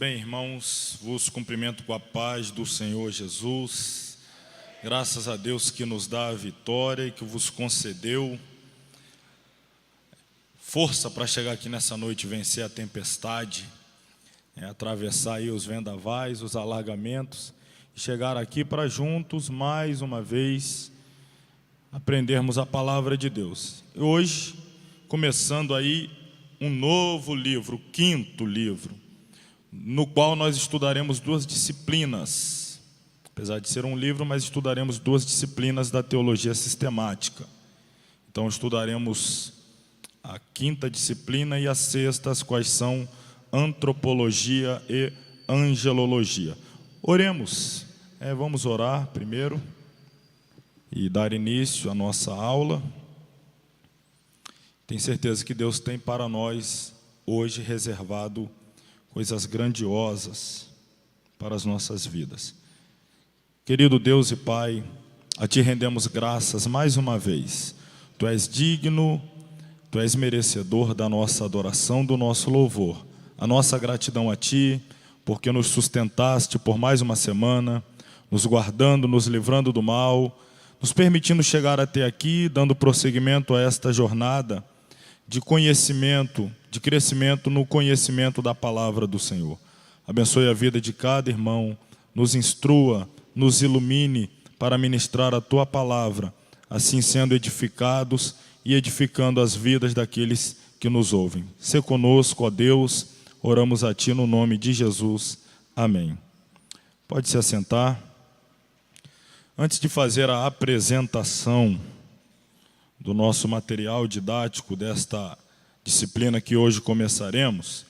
Bem, irmãos, vos cumprimento com a paz do Senhor Jesus. Graças a Deus que nos dá a vitória e que vos concedeu força para chegar aqui nessa noite e vencer a tempestade, atravessar aí os vendavais, os alagamentos e chegar aqui para juntos, mais uma vez, aprendermos a palavra de Deus. Hoje, começando aí um novo livro, o 5º livro, no qual nós estudaremos 2 disciplinas. Apesar de ser um livro, mas estudaremos 2 disciplinas da teologia sistemática. Então estudaremos a 5ª disciplina e a 6ª, as quais são antropologia e angelologia. Oremos, vamos orar primeiro e dar início à nossa aula. Tenho certeza que Deus tem para nós hoje reservado coisas grandiosas para as nossas vidas. Querido Deus e Pai, a Ti rendemos graças mais uma vez. Tu és digno, Tu és merecedor da nossa adoração, do nosso louvor. A nossa gratidão a Ti, porque nos sustentaste por mais uma semana, nos guardando, nos livrando do mal, nos permitindo chegar até aqui, dando prosseguimento a esta jornada de conhecimento, de crescimento no conhecimento da palavra do Senhor. Abençoe a vida de cada irmão, nos instrua, nos ilumine para ministrar a Tua palavra, assim sendo edificados e edificando as vidas daqueles que nos ouvem. Sê conosco, ó Deus, oramos a Ti no nome de Jesus. Amém. Pode se assentar. Antes de fazer a apresentação do nosso material didático desta disciplina que hoje começaremos,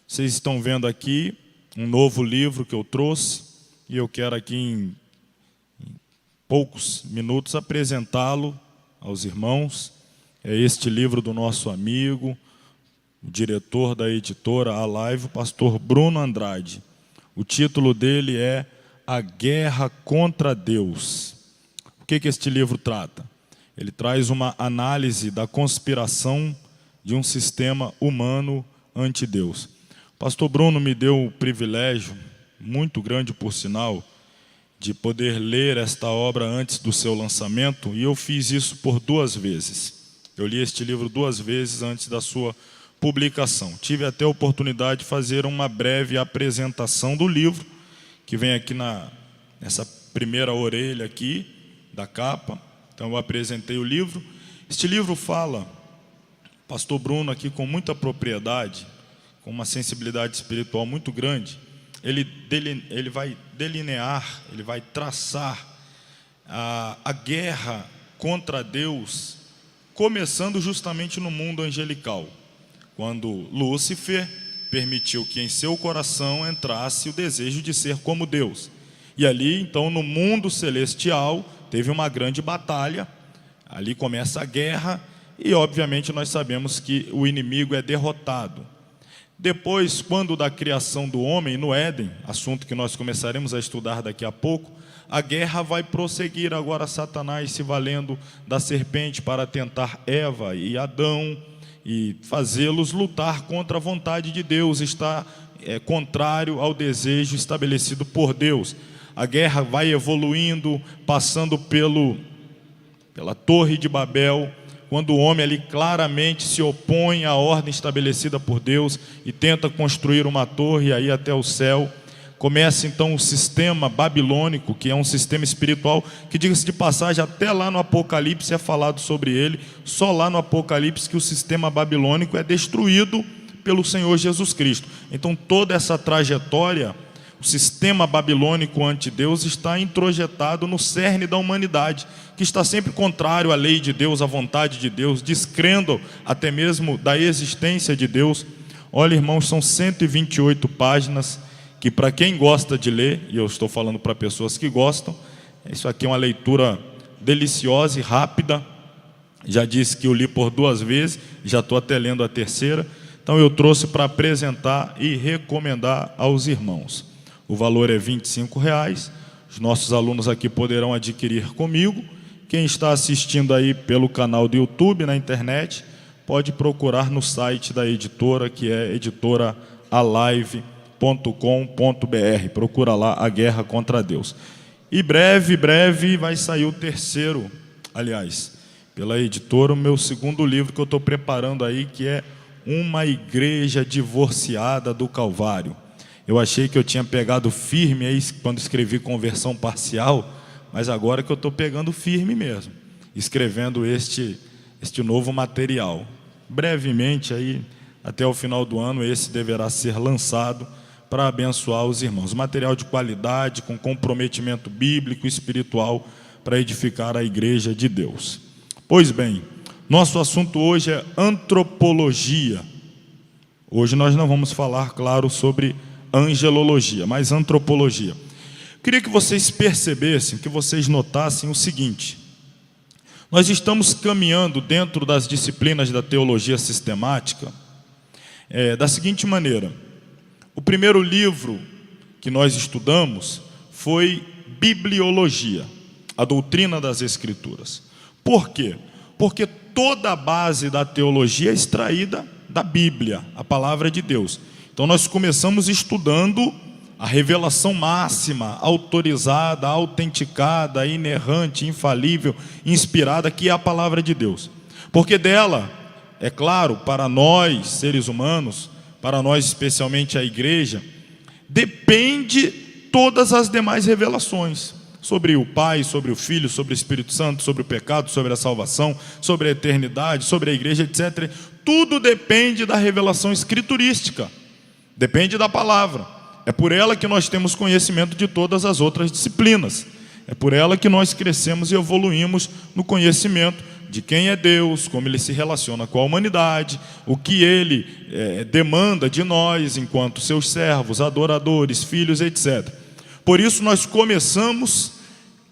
vocês estão vendo aqui um novo livro que eu trouxe e eu quero aqui em poucos minutos apresentá-lo aos irmãos. É este livro do nosso amigo, o diretor da editora A Live, o pastor Bruno Andrade. O título dele é A Guerra contra Deus. O que este livro trata? Ele traz uma análise da conspiração de um sistema humano ante Deus. O pastor Bruno me deu o privilégio, muito grande por sinal, de poder ler esta obra antes do seu lançamento, e eu fiz isso por 2 vezes. Eu li este livro 2 vezes antes da sua publicação. Tive até a oportunidade de fazer uma breve apresentação do livro, que vem aqui nessa primeira orelha aqui da capa. Então eu apresentei o livro. Este livro fala, pastor Bruno aqui com muita propriedade, com uma sensibilidade espiritual muito grande, ele vai delinear, ele vai traçar a guerra contra Deus, começando justamente no mundo angelical, quando Lúcifer permitiu que em seu coração entrasse o desejo de ser como Deus. E ali, então, no mundo celestial, teve uma grande batalha, ali começa a guerra, e obviamente nós sabemos que o inimigo é derrotado. Depois, quando da criação do homem no Éden, assunto que nós começaremos a estudar daqui a pouco, a guerra vai prosseguir. Agora Satanás se valendo da serpente para tentar Eva e Adão e fazê-los lutar contra a vontade de Deus, está contrário ao desejo estabelecido por Deus. A guerra vai evoluindo, passando pela Torre de Babel, quando o homem ali claramente se opõe à ordem estabelecida por Deus e tenta construir uma torre e aí até o céu. Começa então o sistema babilônico, que é um sistema espiritual, que, diga-se de passagem, até lá no Apocalipse é falado sobre ele, só lá no Apocalipse que o sistema babilônico é destruído pelo Senhor Jesus Cristo. Então toda essa trajetória, o sistema babilônico ante Deus está introjetado no cerne da humanidade, que está sempre contrário à lei de Deus, à vontade de Deus, descrendo até mesmo da existência de Deus. Olha, irmãos, são 128 páginas, que para quem gosta de ler, e eu estou falando para pessoas que gostam, isso aqui é uma leitura deliciosa e rápida. Já disse que eu li por 2 vezes, já estou até lendo a 3ª. Então eu trouxe para apresentar e recomendar aos irmãos. O valor é R$25, os nossos alunos aqui poderão adquirir comigo. Quem está assistindo aí pelo canal do YouTube, na internet, pode procurar no site da editora, que é editora alive.com.br. Procura lá, A Guerra contra Deus. E breve vai sair o terceiro, aliás, pela editora, o meu segundo livro que eu estou preparando aí, que é Uma Igreja Divorciada do Calvário. Eu achei que eu tinha pegado firme aí quando escrevi Conversão Parcial, mas agora que eu estou pegando firme mesmo, escrevendo este novo material. Brevemente aí, até o final do ano, esse deverá ser lançado para abençoar os irmãos. Material de qualidade, com comprometimento bíblico e espiritual para edificar a igreja de Deus. Pois bem, nosso assunto hoje é antropologia. Hoje nós não vamos falar, claro, sobre angelologia, mas antropologia. Queria que vocês percebessem, que vocês notassem o seguinte: nós estamos caminhando dentro das disciplinas da teologia sistemática da seguinte maneira. O primeiro livro que nós estudamos foi Bibliologia, a doutrina das Escrituras. Por quê? Porque toda a base da teologia é extraída da Bíblia, a palavra de Deus. Então nós começamos estudando a revelação máxima, autorizada, autenticada, inerrante, infalível, inspirada, que é a palavra de Deus. Porque dela, é claro, para nós, seres humanos, para nós especialmente a igreja, depende todas as demais revelações. Sobre o Pai, sobre o Filho, sobre o Espírito Santo, sobre o pecado, sobre a salvação, sobre a eternidade, sobre a igreja, etc. Tudo depende da revelação escriturística. Depende da palavra. É por ela que nós temos conhecimento de todas as outras disciplinas. É por ela que nós crescemos e evoluímos no conhecimento de quem é Deus, como Ele se relaciona com a humanidade, o que Ele demanda de nós enquanto seus servos, adoradores, filhos, etc. Por isso nós começamos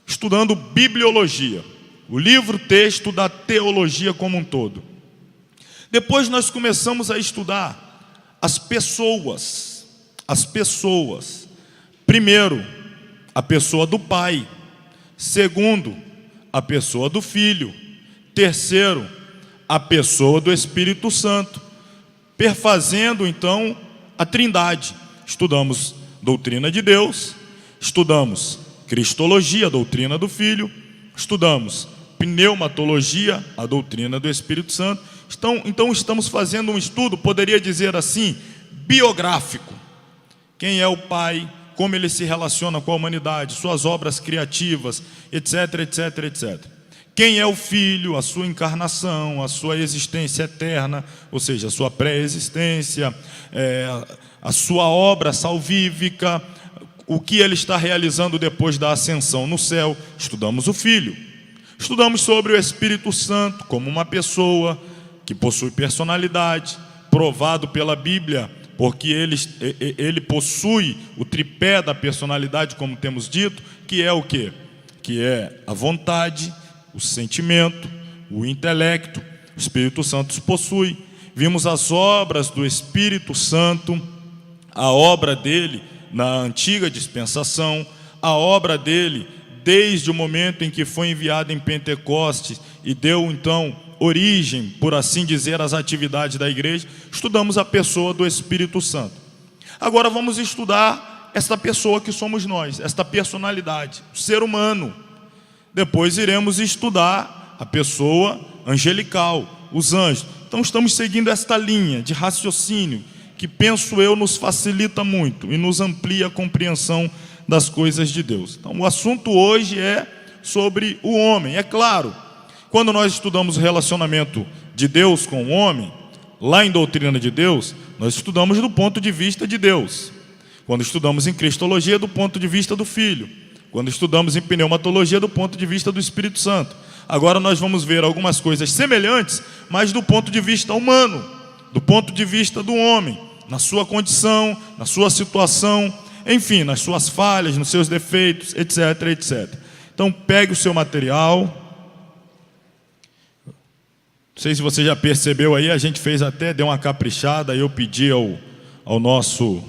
estudando bibliologia, o livro-texto da teologia como um todo. Depois nós começamos a estudar as pessoas. Primeiro, a pessoa do Pai. Segundo, a pessoa do Filho. Terceiro, a pessoa do Espírito Santo. Perfazendo então a Trindade. Estudamos doutrina de Deus, estudamos cristologia, a doutrina do Filho, estudamos pneumatologia, a doutrina do Espírito Santo. Então estamos fazendo um estudo, poderia dizer assim, biográfico. Quem é o Pai, como Ele se relaciona com a humanidade, suas obras criativas, etc, etc, etc. Quem é o Filho, a sua encarnação, a sua existência eterna, ou seja, a sua pré-existência, a sua obra salvífica, o que Ele está realizando depois da ascensão no céu. Estudamos o Filho. Estudamos sobre o Espírito Santo como uma pessoa que possui personalidade, provado pela Bíblia, porque ele possui o tripé da personalidade, como temos dito, que é o quê? Que é a vontade, o sentimento, o intelecto. O Espírito Santo os possui. Vimos as obras do Espírito Santo, a obra dele na antiga dispensação, a obra dele desde o momento em que foi enviado em Pentecostes e deu então origem, por assim dizer, às atividades da igreja. Estudamos a pessoa do Espírito Santo. Agora vamos estudar esta pessoa que somos nós, esta personalidade, o ser humano. Depois iremos estudar a pessoa angelical, os anjos. Então estamos seguindo esta linha de raciocínio que, penso eu, nos facilita muito e nos amplia a compreensão das coisas de Deus. Então o assunto hoje é sobre o homem. É claro, quando nós estudamos o relacionamento de Deus com o homem, lá em Doutrina de Deus, nós estudamos do ponto de vista de Deus. Quando estudamos em Cristologia, do ponto de vista do Filho. Quando estudamos em Pneumatologia, do ponto de vista do Espírito Santo. Agora nós vamos ver algumas coisas semelhantes, mas do ponto de vista humano, do ponto de vista do homem, na sua condição, na sua situação, enfim, nas suas falhas, nos seus defeitos, etc, etc. Então pegue o seu material. Não sei se você já percebeu aí, a gente deu uma caprichada, eu pedi ao nosso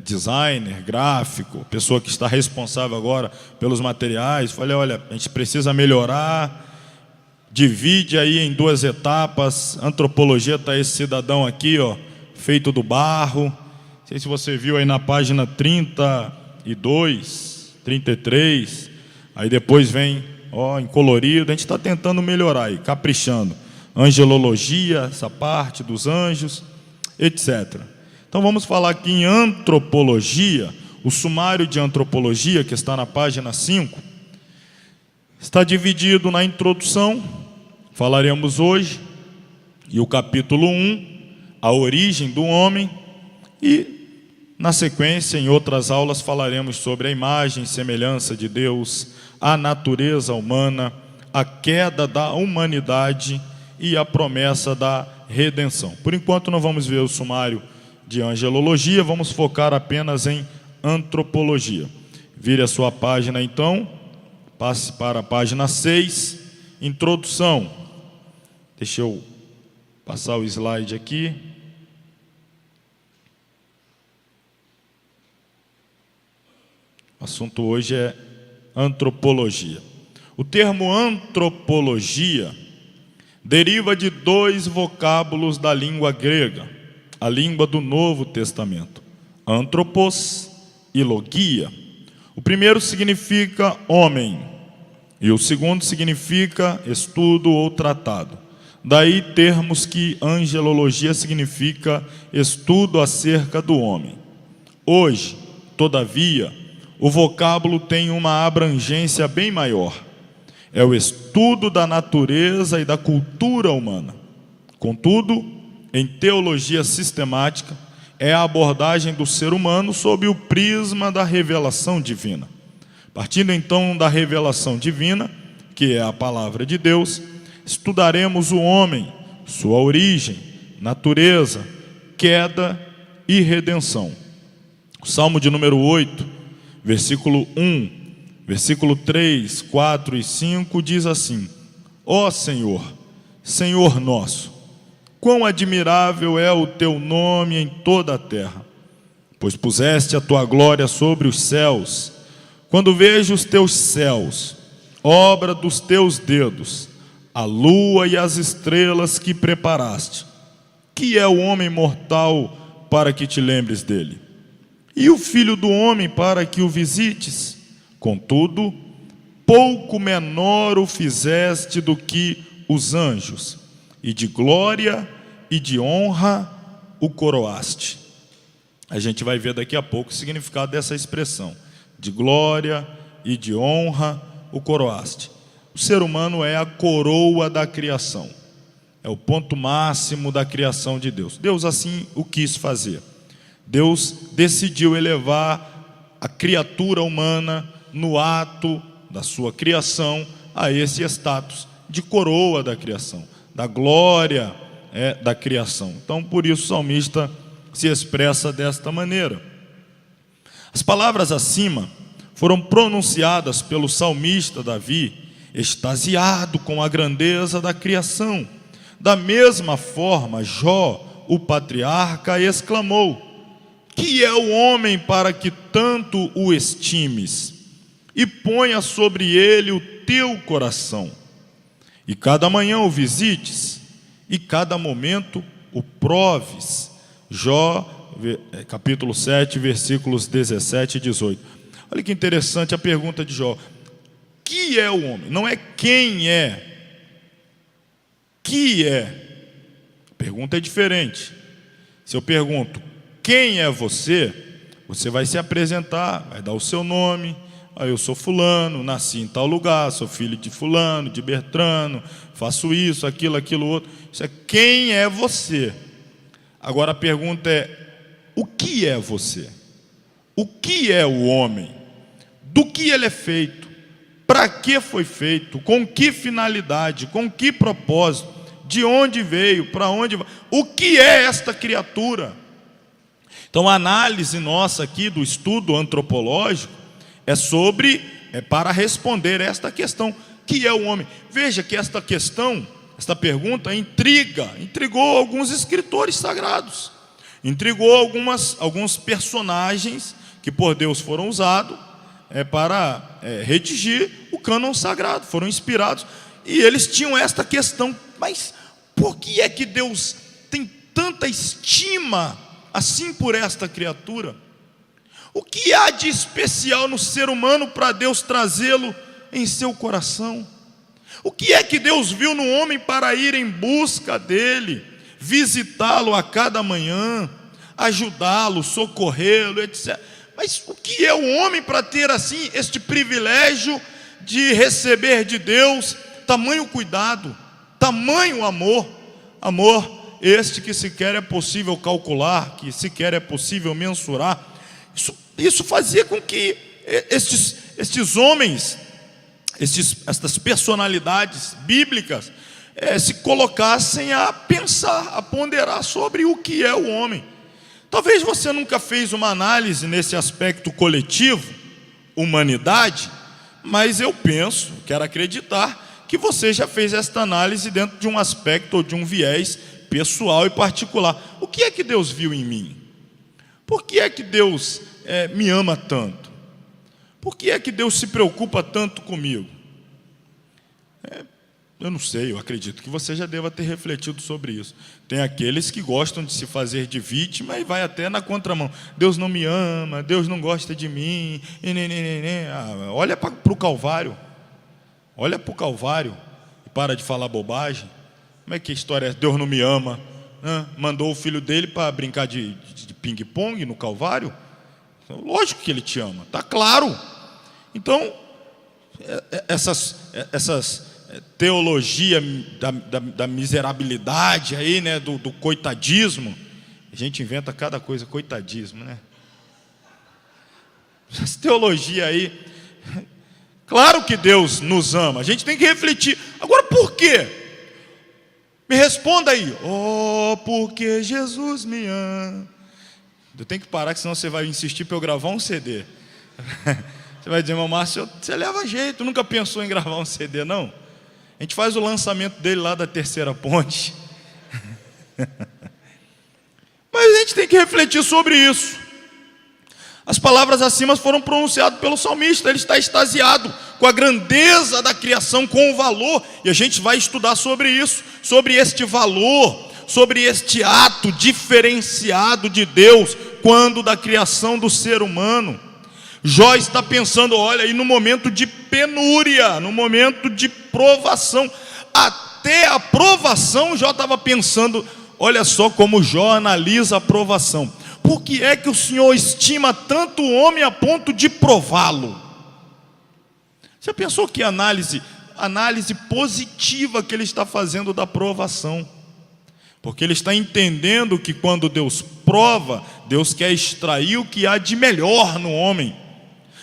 designer, gráfico, pessoa que está responsável agora pelos materiais, falei, olha, a gente precisa melhorar, divide aí em 2 etapas, antropologia está esse cidadão aqui, ó, feito do barro, sei se você viu aí na página 32, 33, aí depois vem, ó, em colorido. A gente está tentando melhorar aí, caprichando. Angelologia, essa parte dos anjos, etc. Então vamos falar aqui em antropologia. O sumário de antropologia, que está na página 5, está dividido na introdução, falaremos hoje, e o capítulo 1, a origem do homem, e na sequência, em outras aulas, falaremos sobre a imagem e semelhança de Deus, a natureza humana, a queda da humanidade e a promessa da redenção. Por enquanto não vamos ver o sumário de angelologia, vamos focar apenas em antropologia. Vire a sua página então, passe para a página 6, introdução. Deixa eu passar o slide aqui. O assunto hoje é antropologia. O termo antropologia deriva de dois vocábulos da língua grega, a língua do Novo Testamento: anthropos e logia. O primeiro significa homem e o segundo significa estudo ou tratado. Daí termos que angelologia significa estudo acerca do homem. Hoje, todavia, o vocábulo tem uma abrangência bem maior. É o estudo da natureza e da cultura humana. Contudo, em teologia sistemática, é a abordagem do ser humano sob o prisma da revelação divina. Partindo então da revelação divina, que é a palavra de Deus, estudaremos o homem, sua origem, natureza, queda e redenção. O Salmo de número 8, versículo 1, versículo 3, 4 e 5 diz assim: Ó Senhor, Senhor nosso, quão admirável é o teu nome em toda a terra, pois puseste a tua glória sobre os céus. Quando vejo os teus céus, obra dos teus dedos, a lua e as estrelas que preparaste, que é o homem mortal para que te lembres dele? E o filho do homem para que o visites? Contudo, pouco menor o fizeste do que os anjos, e de glória e de honra o coroaste. A gente vai ver daqui a pouco o significado dessa expressão. De glória e de honra o coroaste. O ser humano é a coroa da criação. É o ponto máximo da criação de Deus. Deus assim o quis fazer. Deus decidiu elevar a criatura humana no ato da sua criação a esse status de coroa da criação, da glória da criação. Então, por isso o salmista se expressa desta maneira. As palavras acima foram pronunciadas pelo salmista Davi, extasiado com a grandeza da criação. Da mesma forma, Jó, o patriarca, exclamou: que é o homem para que tanto o estimes, e ponha sobre ele o teu coração, e cada manhã o visites, e cada momento o proves. Jó, capítulo 7, versículos 17 e 18. Olha que interessante a pergunta de Jó. Que é o homem? Não é quem é. Que é? A pergunta é diferente. Se eu pergunto, quem é você? Você vai se apresentar, vai dar o seu nome. Eu sou fulano, nasci em tal lugar, sou filho de fulano, de Bertrano, faço isso, aquilo, outro. Isso é quem é você. Agora a pergunta é, o que é você? O que é o homem? Do que ele é feito? Para que foi feito? Com que finalidade? Com que propósito? De onde veio? Para onde vai? O que é esta criatura? Então a análise nossa aqui do estudo antropológico é para responder esta questão, que é o homem. Veja que esta questão, esta pergunta intrigou alguns escritores sagrados, intrigou alguns personagens que por Deus foram usados para redigir o cânon sagrado, foram inspirados, e eles tinham esta questão: mas por que é que Deus tem tanta estima assim por esta criatura? O que há de especial no ser humano para Deus trazê-lo em seu coração? O que é que Deus viu no homem para ir em busca dele, visitá-lo a cada manhã, ajudá-lo, socorrê-lo, etc. Mas o que é o homem para ter assim este privilégio de receber de Deus tamanho cuidado, tamanho amor? Amor este que sequer é possível calcular, que sequer é possível mensurar. Isso fazia com que estes homens, estas personalidades bíblicas, se colocassem a pensar, a ponderar sobre o que é o homem. Talvez você nunca fez uma análise nesse aspecto coletivo, humanidade, mas eu penso, quero acreditar, que você já fez esta análise dentro de um aspecto ou de um viés pessoal e particular. O que é que Deus viu em mim? Por que é que Deus me ama tanto? Por que é que Deus se preocupa tanto comigo? Eu não sei, eu acredito que você já deva ter refletido sobre isso. Tem aqueles que gostam de se fazer de vítima e vai até na contramão. Deus não me ama, Deus não gosta de mim. Olha para o Calvário. Olha para o Calvário e para de falar bobagem. Como é que a história é? Deus não me ama. Mandou o filho dele para brincar de ping-pong no Calvário? Lógico que ele te ama, está claro. Então, essas teologia da miserabilidade aí, né, do coitadismo, a gente inventa cada coisa, coitadismo, né? Essa teologia aí, claro que Deus nos ama, a gente tem que refletir. Agora, por quê? Me responda aí. Porque Jesus me ama. Eu tenho que parar, que senão você vai insistir para eu gravar um CD. Você vai dizer, meu Márcio, você leva jeito, nunca pensou em gravar um CD, não? A gente faz o lançamento dele lá da Terceira Ponte. Mas a gente tem que refletir sobre isso. As palavras acima foram pronunciadas pelo salmista. Ele está extasiado com a grandeza da criação, com o valor. E a gente vai estudar sobre isso, sobre este valor, sobre este ato diferenciado de Deus quando da criação do ser humano. Jó está pensando, olha, aí no momento de penúria, no momento de provação, até a provação Jó estava pensando. Olha só como Jó analisa a provação. Por que é que o Senhor estima tanto o homem a ponto de prová-lo? Você pensou que análise positiva que ele está fazendo da provação? Porque ele está entendendo que quando Deus prova, Deus quer extrair o que há de melhor no homem.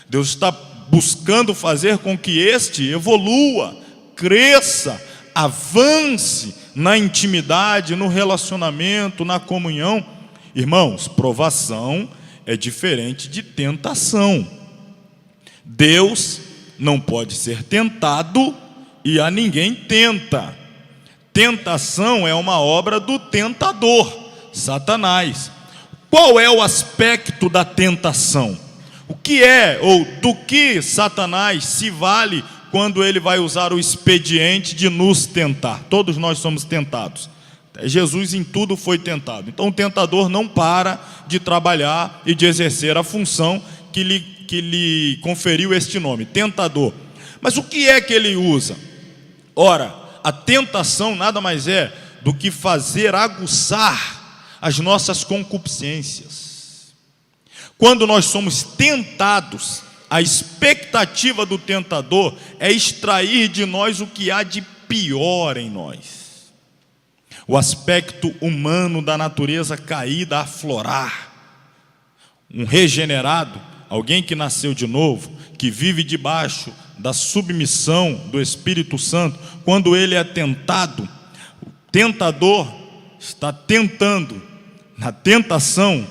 Deus está buscando fazer com que este evolua, cresça, avance na intimidade, no relacionamento, na comunhão. Irmãos, provação é diferente de tentação. Deus não pode ser tentado e a ninguém tenta. Tentação é uma obra do tentador, Satanás. Qual é o aspecto da tentação? O que é ou do que Satanás se vale quando ele vai usar o expediente de nos tentar? Todos nós somos tentados. Jesus em tudo foi tentado. Então o tentador não para de trabalhar e de exercer a função que lhe conferiu este nome, tentador. Mas o que é que ele usa? Ora, a tentação nada mais é do que fazer aguçar as nossas concupiscências. Quando nós somos tentados, a expectativa do tentador é extrair de nós o que há de pior em nós. O aspecto humano da natureza caída aflorar. Um regenerado, alguém que nasceu de novo, que vive debaixo da submissão do Espírito Santo, quando ele é tentado, o tentador está tentando, na tentação,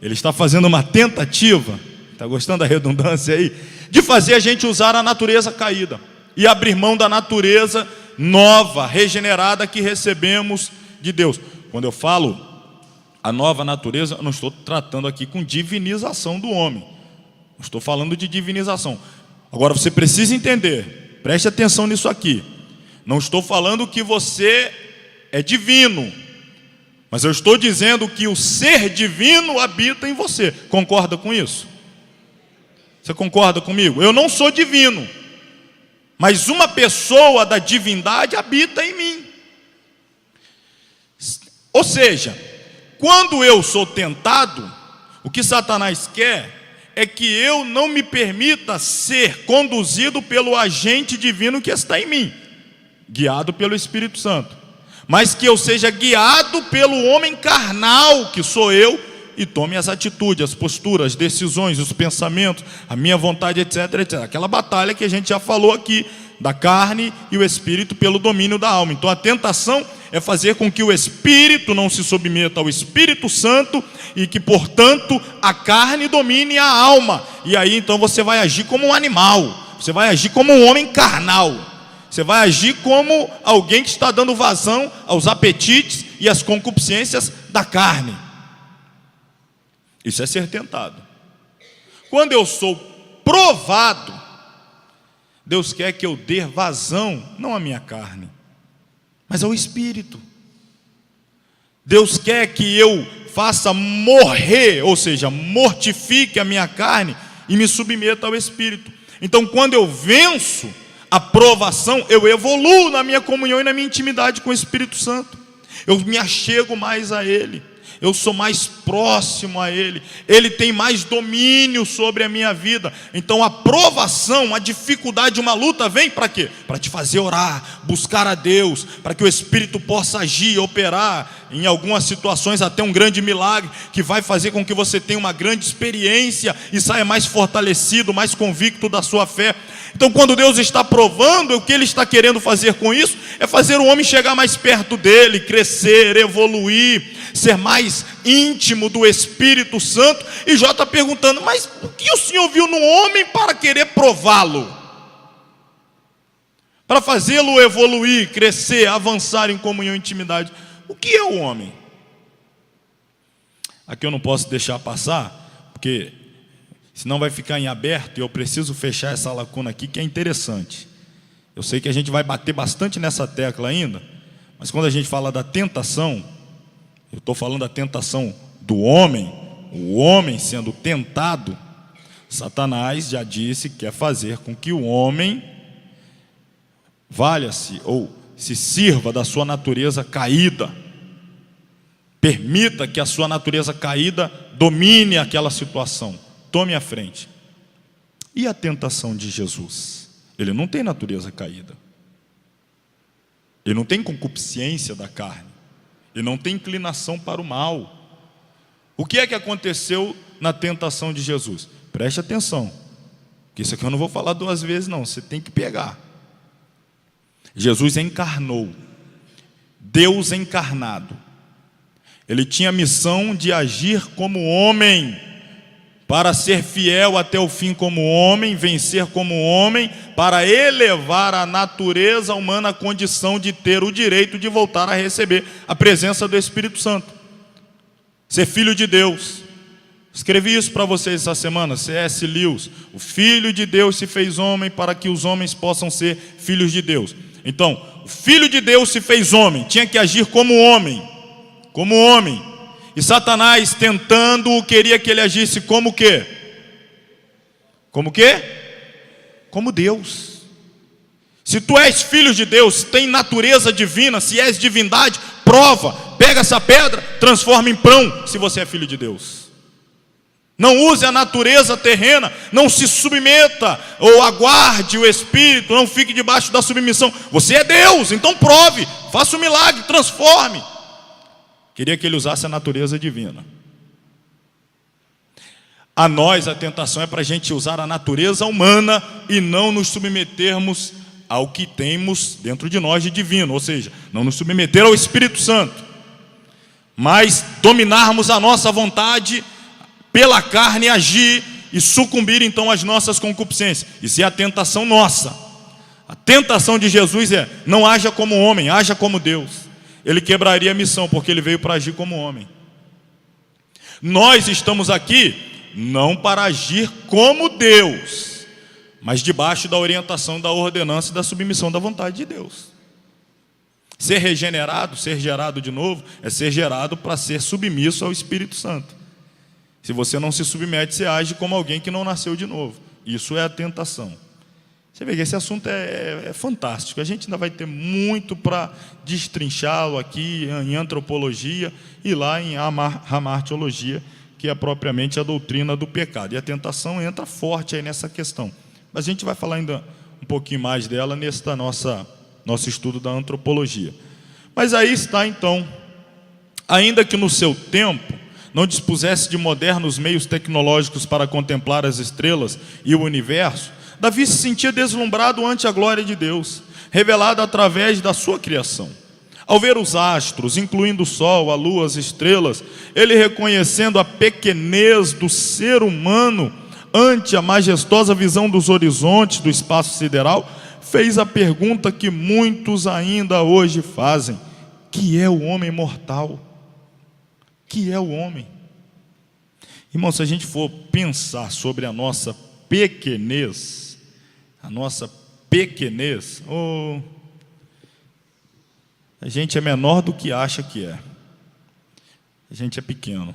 ele está fazendo uma tentativa, está gostando da redundância aí? De fazer a gente usar a natureza caída e abrir mão da natureza nova, regenerada que recebemos de Deus. Quando eu falo a nova natureza, eu não estou tratando aqui com divinização do homem, não estou falando de divinização. Agora você precisa entender, preste atenção nisso aqui. Não estou falando que você é divino, Mas eu estou dizendo que o ser divino habita em você. Concorda com isso? Você concorda comigo? Eu não sou divino, mas uma pessoa da divindade habita em mim. Ou seja, quando eu sou tentado, o que Satanás quer é que eu não me permita ser conduzido pelo agente divino que está em mim, guiado pelo Espírito Santo, mas que eu seja guiado pelo homem carnal, que sou eu, e tome as atitudes, as posturas, as decisões, os pensamentos, a minha vontade, etc, etc. Aquela batalha que a gente já falou aqui, da carne e o espírito pelo domínio da alma. Então a tentação é fazer com que o espírito não se submeta ao Espírito Santo e que, portanto, a carne domine a alma. E aí então você vai agir como um animal, você vai agir como um homem carnal, você vai agir como alguém que está dando vazão aos apetites e às concupiscências da carne. Isso é ser tentado. Quando eu sou provado, Deus quer que eu dê vazão, não à minha carne, mas ao Espírito. Deus quer que eu faça morrer, ou seja, mortifique a minha carne e me submeta ao Espírito. Então, quando eu venço a provação, eu evoluo na minha comunhão e na minha intimidade com o Espírito Santo. Eu me achego mais a Ele, eu sou mais próximo a Ele, Ele tem mais domínio sobre a minha vida. Então a provação, a dificuldade, uma luta vem para quê? Para te fazer orar, buscar a Deus, para que o Espírito possa agir, operar, em algumas situações até um grande milagre, que vai fazer com que você tenha uma grande experiência e saia mais fortalecido, mais convicto da sua fé. Então quando Deus está provando, o que Ele está querendo fazer com isso? É fazer o homem chegar mais perto dEle, crescer, evoluir, ser mais íntimo do Espírito Santo. E Jó está perguntando, mas o que o Senhor viu no homem para querer prová-lo? Para fazê-lo evoluir, crescer, avançar em comunhão e intimidade. O que é o homem? Aqui eu não posso deixar passar, porque senão vai ficar em aberto, e eu preciso fechar essa lacuna aqui, que é interessante. Eu sei que a gente vai bater bastante nessa tecla ainda, mas quando a gente fala da tentação, eu estou falando da tentação do homem, o homem sendo tentado. Satanás já disse que quer fazer com que o homem valha-se ou se sirva da sua natureza caída, permita que a sua natureza caída domine aquela situação, tome a frente. E a tentação de Jesus? Ele não tem natureza caída, ele não tem concupiscência da carne, ele não tem inclinação para o mal. O que é que aconteceu na tentação de Jesus? Preste atenção, porque isso aqui eu não vou falar duas vezes não, você tem que pegar. Jesus encarnou, Deus encarnado. Ele tinha a missão de agir como homem, para ser fiel até o fim como homem, vencer como homem, para elevar a natureza humana à condição de ter o direito de voltar a receber a presença do Espírito Santo, ser filho de Deus. Escrevi isso para vocês essa semana, C.S. Lewis. O Filho de Deus se fez homem para que os homens possam ser filhos de Deus. Então, o Filho de Deus se fez homem, tinha que agir como homem, como homem. E Satanás, tentando-o, queria que ele agisse como o quê? Como o quê? Como Deus. Se tu és filho de Deus, se tem natureza divina, se és divindade, prova, pega essa pedra, transforma em pão, se você é filho de Deus. Não use a natureza terrena, não se submeta ou aguarde o Espírito, não fique debaixo da submissão. Você é Deus, então prove, faça um milagre, transforme. Queria que ele usasse a natureza divina. A nós a tentação é para a gente usar a natureza humana e não nos submetermos ao que temos dentro de nós de divino, ou seja, não nos submeter ao Espírito Santo, mas dominarmos a nossa vontade pela carne, agir e sucumbir então às nossas concupiscências. Isso é a tentação nossa. A tentação de Jesus é: não haja como homem, haja como Deus. Ele quebraria a missão, porque ele veio para agir como homem. Nós estamos aqui não para agir como Deus, mas debaixo da orientação, da ordenança e da submissão da vontade de Deus. Ser regenerado, ser gerado de novo, é ser gerado para ser submisso ao Espírito Santo. Se você não se submete, você age como alguém que não nasceu de novo. Isso é a tentação. Você vê que esse assunto é fantástico. A gente ainda vai ter muito para destrinchá-lo aqui em antropologia e lá em hamartiologia, que é propriamente a doutrina do pecado. E a tentação entra forte aí nessa questão. Mas a gente vai falar ainda um pouquinho mais dela nesse nosso estudo da antropologia. Mas aí está então, ainda que no seu tempo não dispusesse de modernos meios tecnológicos para contemplar as estrelas e o universo, Davi se sentia deslumbrado ante a glória de Deus, revelada através da sua criação. Ao ver os astros, incluindo o sol, a lua, as estrelas, ele, reconhecendo a pequenez do ser humano ante a majestosa visão dos horizontes do espaço sideral, fez a pergunta que muitos ainda hoje fazem: que é o homem mortal? Que é o homem? Irmão, se a gente for pensar sobre a nossa pequenez, a gente é menor do que acha que é. A gente é pequeno,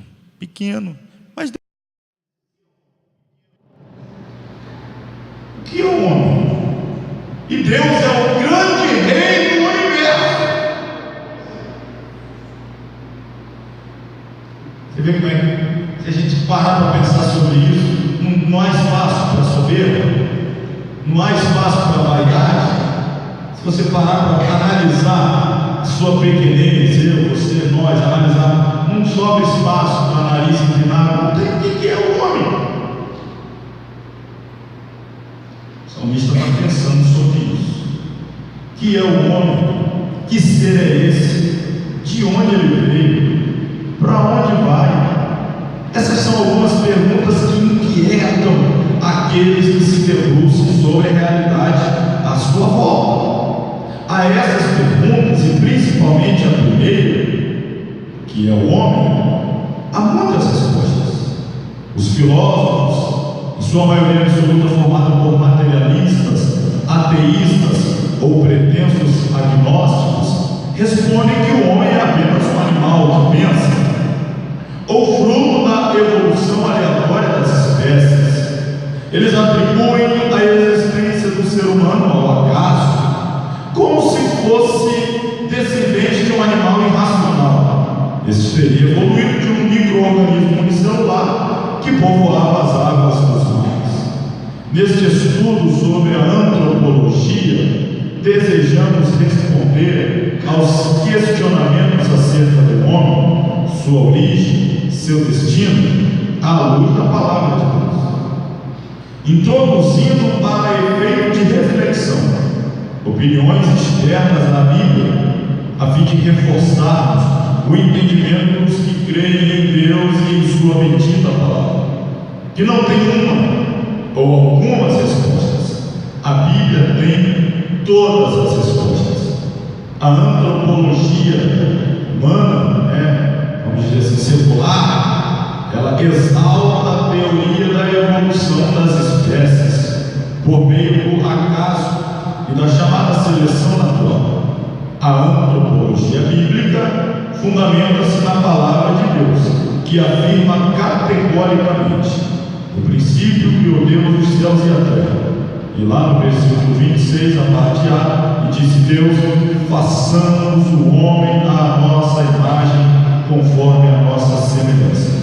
mas o que é o homem? E Deus é o grande rei do universo. Você vê como é que, se a gente parar para pensar sobre isso, não há espaço para soberba, não há espaço para vaidade. Se você parar para analisar a sua pequenez, você, nós, analisar, não sobra espaço para nariz inclinado. Não tem. O que é o homem? O salmista está pensando sobre isso. Que é o homem? Que ser é esse? De onde ele veio? Para onde vai? Essas são algumas perguntas que inquietam aqueles que se debruçam sobre a realidade à sua volta. A essas perguntas, e principalmente a primeira, que é o homem, há muitas respostas. Os filósofos, em sua maioria absoluta formada por materialistas, ateístas ou pretensos agnósticos, respondem que o homem é apenas um animal que pensa, ou fruto da evolução aleatória das espécies. Eles atribuem a existência do ser humano ao acaso, como se fosse descendente de um animal irracional. Esse teria evoluído de um micro-organismo unicelular que povoava as águas dos mares. Neste estudo sobre a antropologia, desejamos responder aos questionamentos acerca do homem, sua origem, seu destino, à luz da palavra de Deus, introduzindo para efeito de reflexão opiniões externas à Bíblia, a fim de reforçarmos o entendimento dos que creem em Deus e em sua bendita palavra, que não tem uma ou algumas respostas. A Bíblia tem todas as respostas. A antropologia humana, vamos dizer assim, secular, ela exalta a teoria da evolução das espécies por meio do acaso e da chamada seleção natural. A antropologia bíblica fundamenta-se na palavra de Deus, que afirma categoricamente: o princípio criou Deus os céus e a terra. E lá no versículo 26, a parte A, e disse Deus: façamos o homem à nossa imagem, conforme a nossa semelhança.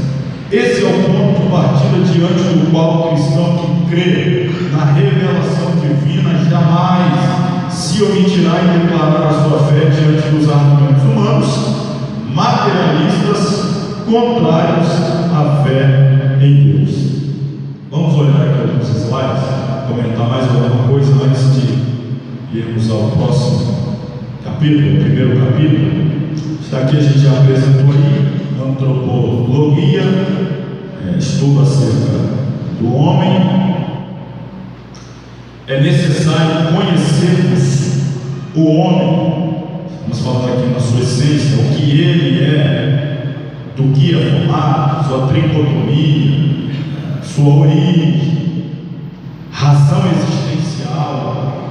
Esse é o ponto de partida diante do qual o cristão que crê na revelação divina jamais se omitirá em declarar a sua fé diante dos argumentos humanos, materialistas, contrários à fé em Deus. Vamos olhar aqui alguns slides, comentar mais alguma coisa antes de irmos ao próximo capítulo, o primeiro capítulo. Está aqui, a gente já apresentou aí antropologia, estudo acerca do homem. É necessário conhecermos o homem, vamos falar aqui na sua essência, o que ele é, do que é formado, sua tricotomia, sua origem, razão existencial,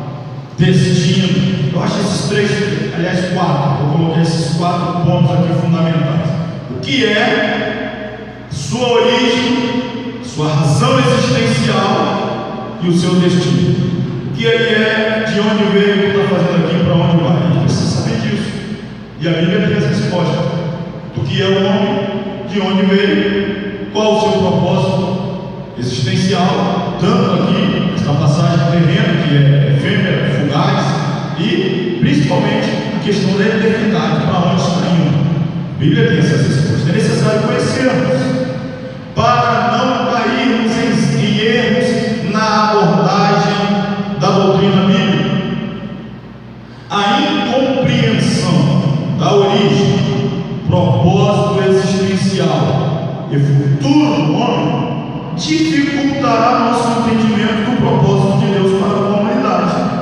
destino. Eu acho esses três, aliás, quatro, vou colocar esses 4 pontos aqui fundamentais. O que é sua origem, sua razão existencial e o seu destino. O que ele é, de onde veio, o que está fazendo aqui, para onde vai. A gente precisa saber disso. E a Bíblia tem as respostas. Do que é o homem, de onde veio, qual o seu propósito existencial, tanto aqui, nesta passagem terrena, que é efêmera, fugaz, e principalmente a questão da eternidade, para onde está indo. A Bíblia tem essas respostas. É necessário conhecermos para não cairmos em erros na abordagem da doutrina bíblica. A incompreensão da origem, propósito existencial e futuro do homem dificultará nosso entendimento do propósito de Deus para a humanidade.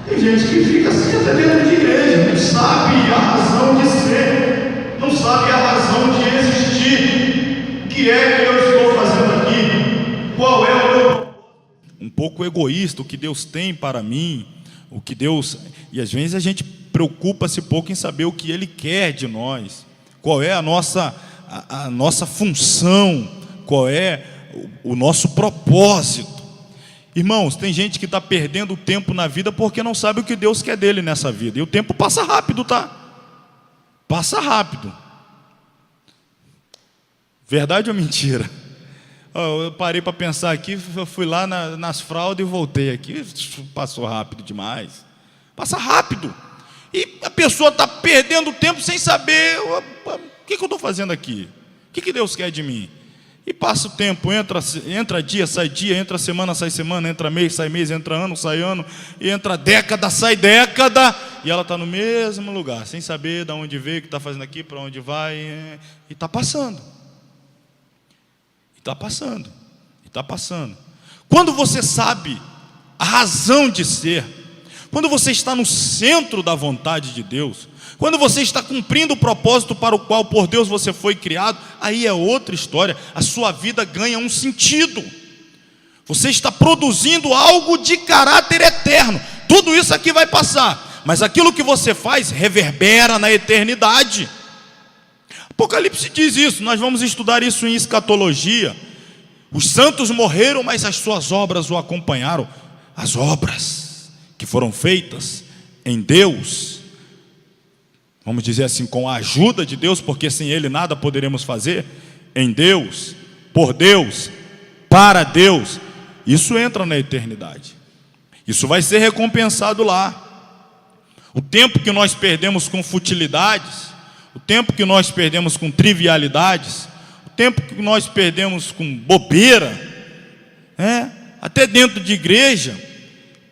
Tem gente que fica assim até dentro de igreja, não sabe a razão de ser, não sabe a razão de existir. O que é que eu estou fazendo aqui? Qual é o meu propósito? Um pouco egoísta, o que Deus tem para mim, o que Deus... E às vezes a gente preocupa-se pouco em saber o que Ele quer de nós, qual é a nossa função, qual é o nosso propósito. Irmãos, tem gente que está perdendo tempo na vida porque não sabe o que Deus quer dele nessa vida. E o tempo passa rápido, tá? Passa Verdade ou mentira? Eu parei para pensar aqui, eu fui lá nas fraldas e voltei aqui. Passou rápido demais. Passa rápido. E a pessoa está perdendo tempo sem saber o que eu estou fazendo aqui. O que Deus quer de mim? E passa o tempo, entra dia, entra semana, sai semana, entra mês, sai mês, entra ano, sai ano, e entra década, sai década, e ela está no mesmo lugar, sem saber de onde veio, o que está fazendo aqui, para onde vai, e está passando. Está passando. Quando você sabe a razão de ser, quando você está no centro da vontade de Deus, quando você está cumprindo o propósito para o qual por Deus você foi criado, aí é outra história. A sua vida ganha um sentido. Você está produzindo algo de caráter eterno. Tudo isso aqui vai passar, mas aquilo que você faz reverbera na eternidade. Apocalipse diz isso. Nós vamos estudar isso em escatologia. Os santos morreram, mas as suas obras o acompanharam. As obras que foram feitas em Deus, vamos dizer assim, com a ajuda de Deus, porque sem Ele nada poderemos fazer, em Deus, por Deus, para Deus, isso entra na eternidade. Isso vai ser recompensado lá. O tempo que nós perdemos com futilidades, o tempo que nós perdemos com trivialidades, o tempo que nós perdemos com bobeira, até dentro de igreja,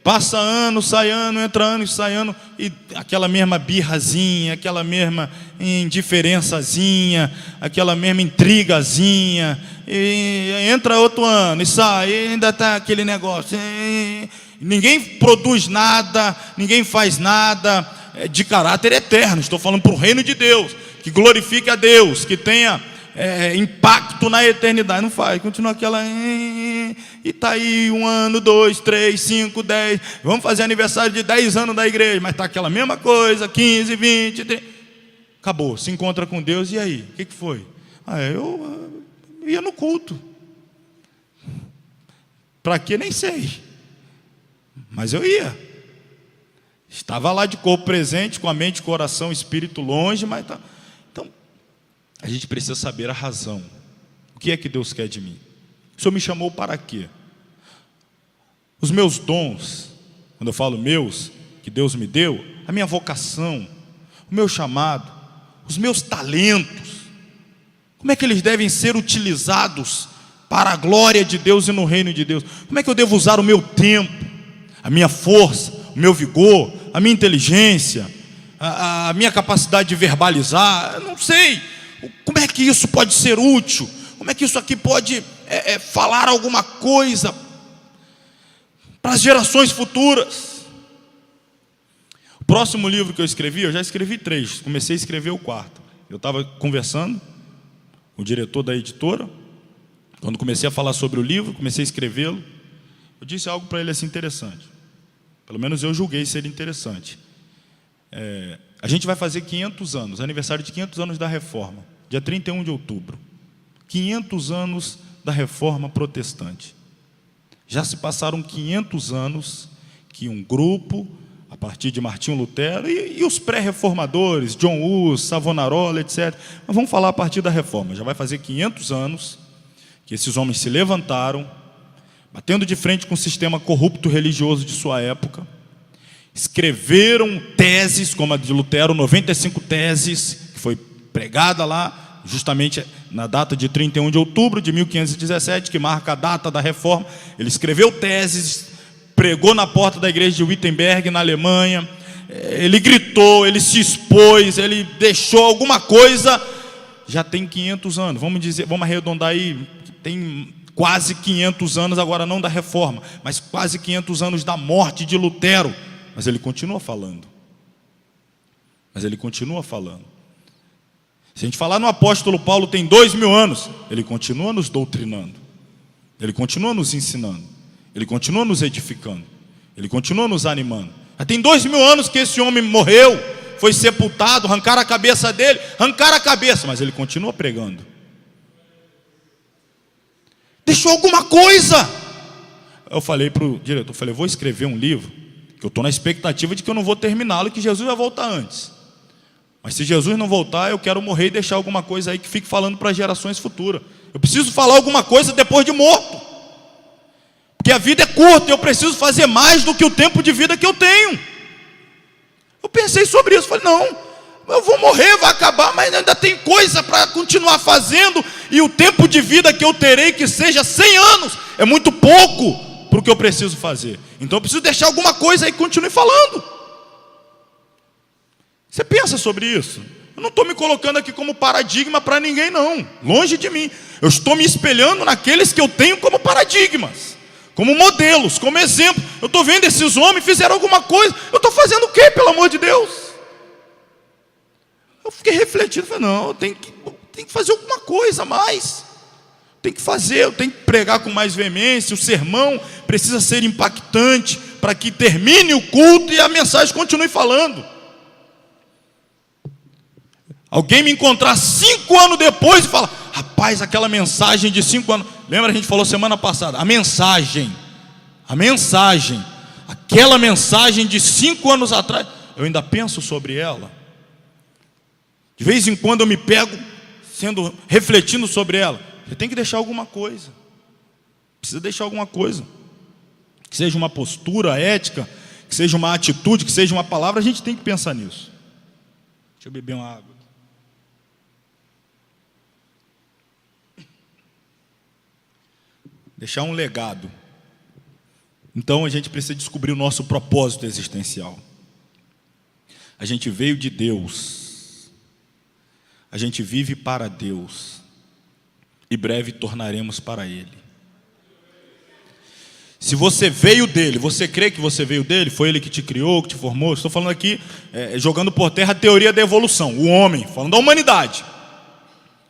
passa ano, sai ano, entra ano e sai ano, e aquela mesma birrazinha, aquela mesma indiferençazinha, aquela mesma intrigazinha, e entra outro ano e sai, e ainda está aquele negócio, ninguém produz nada, ninguém faz nada de caráter eterno. Estou falando para o reino de Deus, que glorifique a Deus, que tenha impacto na eternidade. Não faz, continua aquela, e está aí 1 ano, 2, 3, 5, 10, vamos fazer aniversário de 10 anos da igreja, mas está aquela mesma coisa, 15, 20, 30, acabou, se encontra com Deus, e aí, o que foi? Eu ia no culto, para quê? Nem sei, mas eu ia, estava lá de corpo presente, com a mente, coração, espírito longe, mas tá. Então, a gente precisa saber a razão. O que é que Deus quer de mim? O Senhor me chamou para quê? Os meus dons, quando eu falo meus, que Deus me deu, a minha vocação, o meu chamado, os meus talentos, como é que eles devem ser utilizados para a glória de Deus e no reino de Deus? Como é que eu devo usar o meu tempo, a minha força, o meu vigor, a minha inteligência, a minha capacidade de verbalizar? Eu não sei. Como é que isso pode ser útil? Como é que isso aqui pode falar alguma coisa para as gerações futuras? O próximo livro que eu escrevi, eu já escrevi 3, comecei a escrever o 4. Eu estava conversando com o diretor da editora, quando comecei a falar sobre o livro, comecei a escrevê-lo, eu disse algo para ele assim interessante, pelo menos eu julguei ser interessante. A gente vai fazer 500 anos, aniversário de 500 anos da Reforma, dia 31 de outubro. 500 anos da Reforma Protestante. Já se passaram 500 anos que um grupo, a partir de Martinho Lutero, e os pré-reformadores, John Hus, Savonarola, etc. Mas vamos falar a partir da Reforma. Já vai fazer 500 anos que esses homens se levantaram, batendo de frente com o sistema corrupto religioso de sua época, escreveram teses, como a de Lutero, 95 teses, que foi pregada lá, justamente na data de 31 de outubro de 1517, que marca a data da Reforma. Ele escreveu teses, pregou na porta da igreja de Wittenberg, na Alemanha, ele gritou, ele se expôs, ele deixou alguma coisa. Já tem 500 anos, vamos arredondar aí, tem quase 500 anos, agora não da Reforma, mas quase 500 anos da morte de Lutero. Mas ele continua falando. Se a gente falar no apóstolo Paulo, tem 2000 anos, ele continua nos doutrinando, ele continua nos ensinando, ele continua nos edificando, ele continua nos animando. Já tem 2000 anos que esse homem morreu, foi sepultado, arrancaram a cabeça dele, mas ele continua pregando. Deixou alguma coisa. Eu falei para o diretor, vou escrever um livro, que eu estou na expectativa de que eu não vou terminá-lo e que Jesus vai voltar antes. Mas se Jesus não voltar, eu quero morrer e deixar alguma coisa aí que fique falando para gerações futuras. Eu preciso falar alguma coisa depois de morto. Porque a vida é curta e eu preciso fazer mais do que o tempo de vida que eu tenho. Eu pensei sobre isso, falei, não, eu vou morrer, vai acabar, mas ainda tem coisa para continuar fazendo, e o tempo de vida que eu terei, que seja 100 anos, é muito pouco para o que eu preciso fazer. Então eu preciso deixar alguma coisa aí e continue falando. Você pensa sobre isso? Eu não estou me colocando aqui como paradigma para ninguém, não. Longe de mim. Eu estou me espelhando naqueles que eu tenho como paradigmas, como modelos, como exemplo. Eu estou vendo esses homens fizeram alguma coisa. Eu estou fazendo o quê, pelo amor de Deus? Eu fiquei refletindo, falei, não, eu tenho que fazer alguma coisa a mais. Tem que fazer, eu tenho que pregar com mais veemência. O sermão precisa ser impactante para que termine o culto e a mensagem continue falando. Alguém me encontrar 5 anos depois e falar, rapaz, aquela mensagem de 5 anos, lembra, a gente falou semana passada, a mensagem, aquela mensagem de 5 anos atrás, eu ainda penso sobre ela. De vez em quando eu me pego refletindo sobre ela. Você tem que deixar alguma coisa. Precisa deixar alguma coisa. Que seja uma postura ética, que seja uma atitude, que seja uma palavra, a gente tem que pensar nisso. Deixa eu beber uma água. Deixar um legado. Então a gente precisa descobrir o nosso propósito existencial. A gente veio de Deus. A gente vive para Deus. E breve tornaremos para Ele. Se você veio dele, você crê que você veio dele? Foi Ele que te criou, que te formou? Estou falando aqui, jogando por terra a teoria da evolução. O homem, falando da humanidade,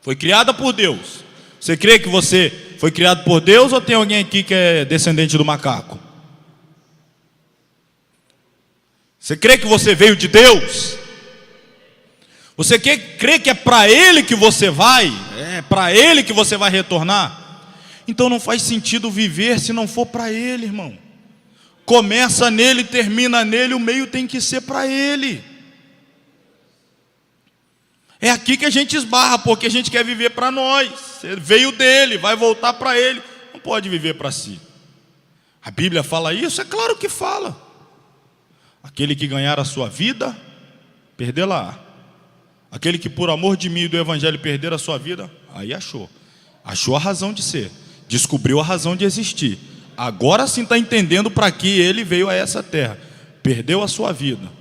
foi criada por Deus. Você crê que você foi criado por Deus, ou tem alguém aqui que é descendente do macaco? Você crê que você veio de Deus? Você crê que é para Ele que você vai? É para Ele que você vai retornar? Então não faz sentido viver se não for para Ele, irmão. Começa nele, termina nele, o meio tem que ser para Ele. É aqui que a gente esbarra, porque a gente quer viver para nós. Você veio dele, vai voltar para Ele. Não pode viver para si. A Bíblia fala isso? É claro que fala. Aquele que ganhar a sua vida, perdê-la. Aquele que por amor de mim e do Evangelho perder a sua vida, aí achou a razão de ser, descobriu a razão de existir. Agora sim está entendendo para que ele veio a essa terra. Perdeu a sua vida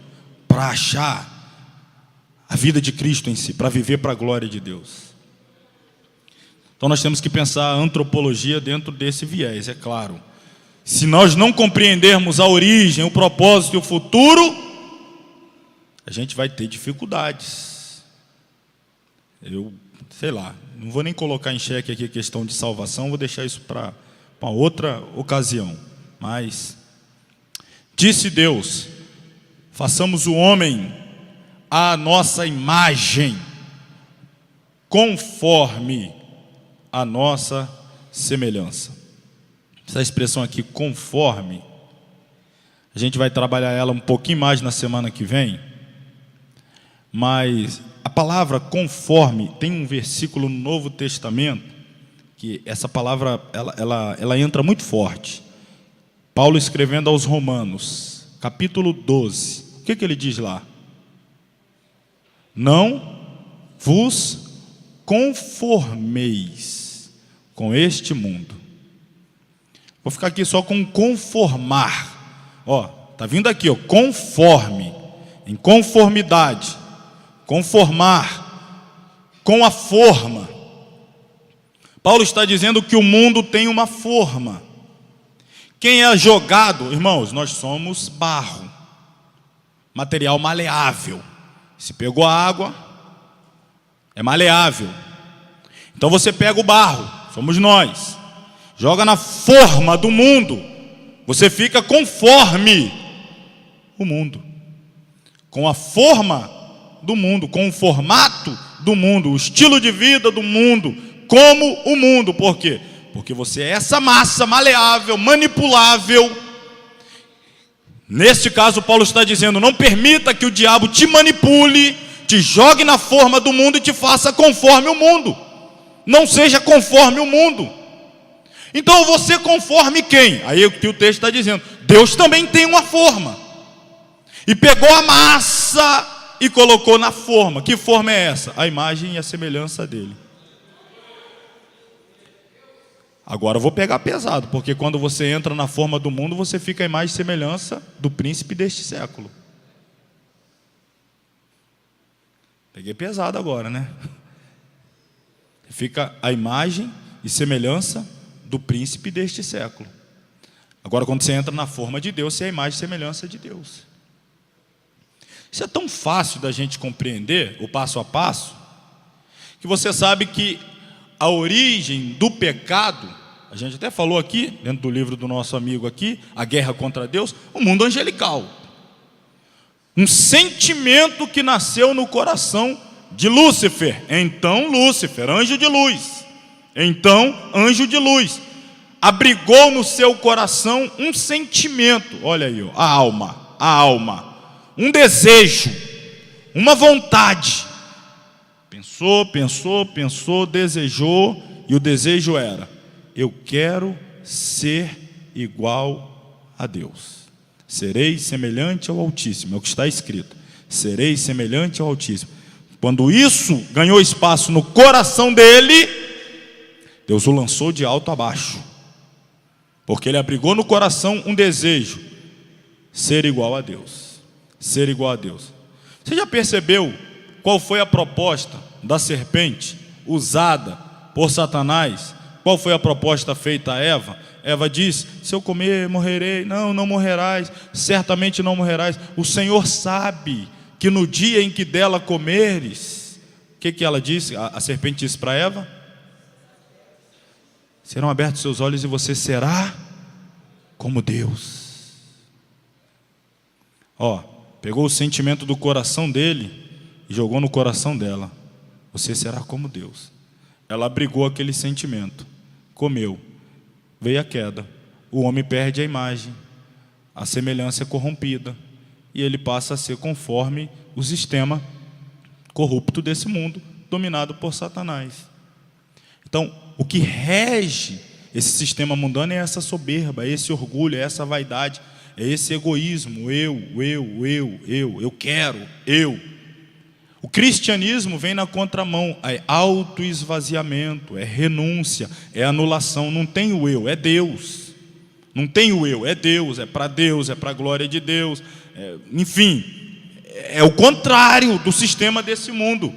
para achar a vida de Cristo em si, para viver para a glória de Deus. Então nós temos que pensar a antropologia dentro desse viés, é claro. Se nós não compreendermos a origem, o propósito e o futuro, a gente vai ter dificuldades. Eu, sei lá, não vou nem colocar em xeque aqui a questão de salvação, vou deixar isso para outra ocasião. Mas, disse Deus, façamos o homem à nossa imagem, conforme a nossa semelhança. Essa expressão aqui, conforme, a gente vai trabalhar ela um pouquinho mais na semana que vem, mas a palavra conforme, tem um versículo no Novo Testamento, que essa palavra, ela entra muito forte. Paulo escrevendo aos Romanos, capítulo 12, o que ele diz lá? Não vos conformeis com este mundo. Vou ficar aqui só com conformar. Ó, tá vindo aqui, ó, conforme, em conformidade, conformar com a forma. Paulo está dizendo que o mundo tem uma forma. Quem é jogado, irmãos, nós somos barro, material maleável. Se pegou a água, é maleável. Então você pega o barro, somos nós, joga na forma do mundo, você fica conforme o mundo, com a forma do mundo, com o formato do mundo, o estilo de vida do mundo, como o mundo. Por quê? Porque você é essa massa maleável, manipulável. Neste caso, Paulo está dizendo: não permita que o diabo te manipule, te jogue na forma do mundo e te faça conforme o mundo. Não seja conforme o mundo. Então você conforme quem? Aí o que o texto está dizendo, Deus também tem uma forma, e pegou a massa e colocou na forma. Que forma é essa? A imagem e a semelhança dele. Agora eu vou pegar pesado, porque quando você entra na forma do mundo, você fica a imagem e semelhança do príncipe deste século. Peguei pesado agora, né? Fica a imagem e semelhança do príncipe deste século. Agora, quando você entra na forma de Deus, você é a imagem e semelhança de Deus. Isso é tão fácil da gente compreender, o passo a passo, que você sabe que a origem do pecado, a gente até falou aqui, dentro do livro do nosso amigo aqui, A Guerra contra Deus, o mundo angelical. Um sentimento que nasceu no coração de Lúcifer. Então Lúcifer, anjo de luz. Então anjo de luz. Abrigou no seu coração um sentimento. Olha aí, ó, a alma. Um desejo, uma vontade. Pensou, desejou. E o desejo era: eu quero ser igual a Deus. Serei semelhante ao Altíssimo, é o que está escrito. Serei semelhante ao Altíssimo. Quando isso ganhou espaço no coração dele, Deus o lançou de alto a baixo, porque ele abrigou no coração um desejo: ser igual a Deus. Ser igual a Deus. Você já percebeu qual foi a proposta da serpente usada por Satanás? Qual foi a proposta feita a Eva? Eva diz: se eu comer, morrerei. Não, não morrerás, certamente não morrerás. O Senhor sabe que no dia em que dela comeres, o que ela disse? A serpente disse para Eva: serão abertos seus olhos e você será como Deus. Ó, pegou o sentimento do coração dele e jogou no coração dela: você será como Deus. Ela abrigou aquele sentimento, comeu, veio a queda, o homem perde a imagem, a semelhança é corrompida, e ele passa a ser conforme o sistema corrupto desse mundo, dominado por Satanás. Então, o que rege esse sistema mundano é essa soberba, é esse orgulho, é essa vaidade, é esse egoísmo: eu quero, eu. O cristianismo vem na contramão, é autoesvaziamento, é renúncia, é anulação. Não tem o eu, é Deus. Não tem o eu, é Deus, é para a glória de Deus. Enfim, é o contrário do sistema desse mundo.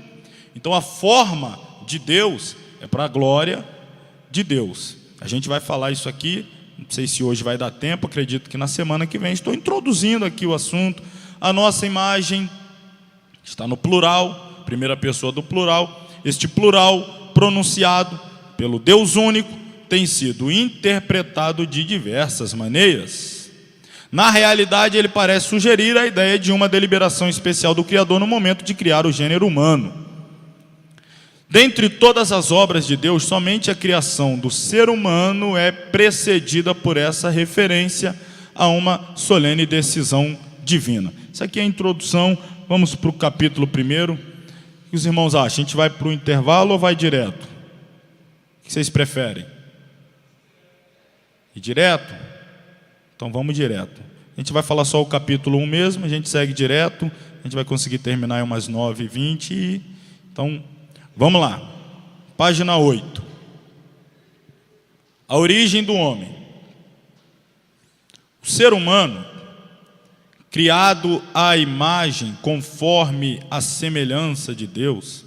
Então a forma de Deus é para a glória de Deus. A gente vai falar isso aqui, não sei se hoje vai dar tempo, acredito que na semana que vem. Estou introduzindo aqui o assunto. A nossa imagem está no plural, primeira pessoa do plural. Este plural, pronunciado pelo Deus único, tem sido interpretado de diversas maneiras. Na realidade, ele parece sugerir a ideia de uma deliberação especial do Criador no momento de criar o gênero humano. Dentre todas as obras de Deus, somente a criação do ser humano é precedida por essa referência a uma solene decisão divina. Isso aqui é a introdução. Vamos para o capítulo 1. O que os irmãos acham? A gente vai para o intervalo ou vai direto? O que vocês preferem? Ir direto? Então vamos direto. A gente vai falar só o capítulo 1 mesmo, a gente segue direto, a gente vai conseguir terminar em umas 9h20. Então, vamos lá. Página 8. A origem do homem. O ser humano, criado à imagem, conforme a semelhança de Deus,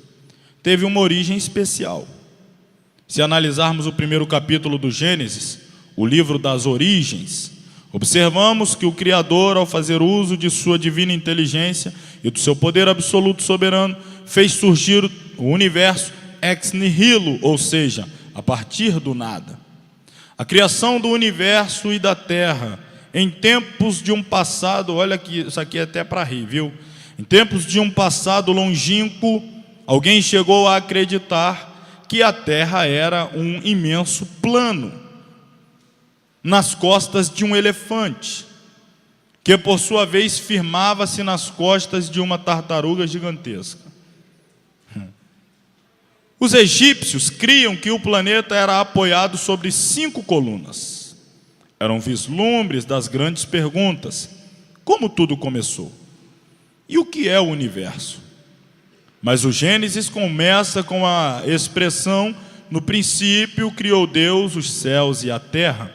teve uma origem especial. Se analisarmos o primeiro capítulo do Gênesis, o livro das origens, observamos que o Criador, ao fazer uso de sua divina inteligência e do seu poder absoluto soberano, fez surgir o universo ex nihilo, ou seja, a partir do nada. A criação do universo e da terra, em tempos de um passado, olha aqui, isso aqui é até para rir, viu? Em tempos de um passado longínquo, alguém chegou a acreditar que a terra era um imenso plano nas costas de um elefante, que por sua vez firmava-se nas costas de uma tartaruga gigantesca. Os egípcios criam que o planeta era apoiado sobre 5 colunas. Eram vislumbres das grandes perguntas: como tudo começou? E o que é o universo? Mas o Gênesis começa com a expressão: no princípio criou Deus os céus e a terra.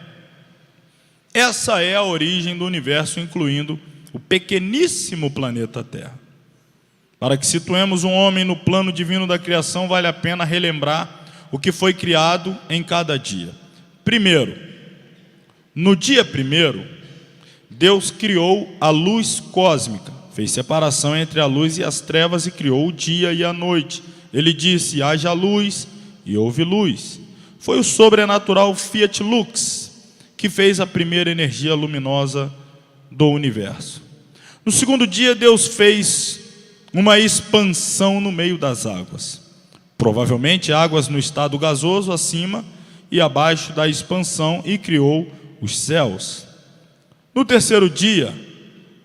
Essa é a origem do universo, incluindo o pequeníssimo planeta Terra. Para que situemos um homem no plano divino da criação, vale a pena relembrar o que foi criado em cada dia. Primeiro, no dia primeiro, Deus criou a luz cósmica, fez separação entre a luz e as trevas e criou o dia e a noite. Ele disse: haja luz, e houve luz. Foi o sobrenatural Fiat Lux que fez a primeira energia luminosa do universo. No segundo dia, Deus fez uma expansão no meio das águas. Provavelmente águas no estado gasoso acima e abaixo da expansão, e criou os céus. No terceiro dia,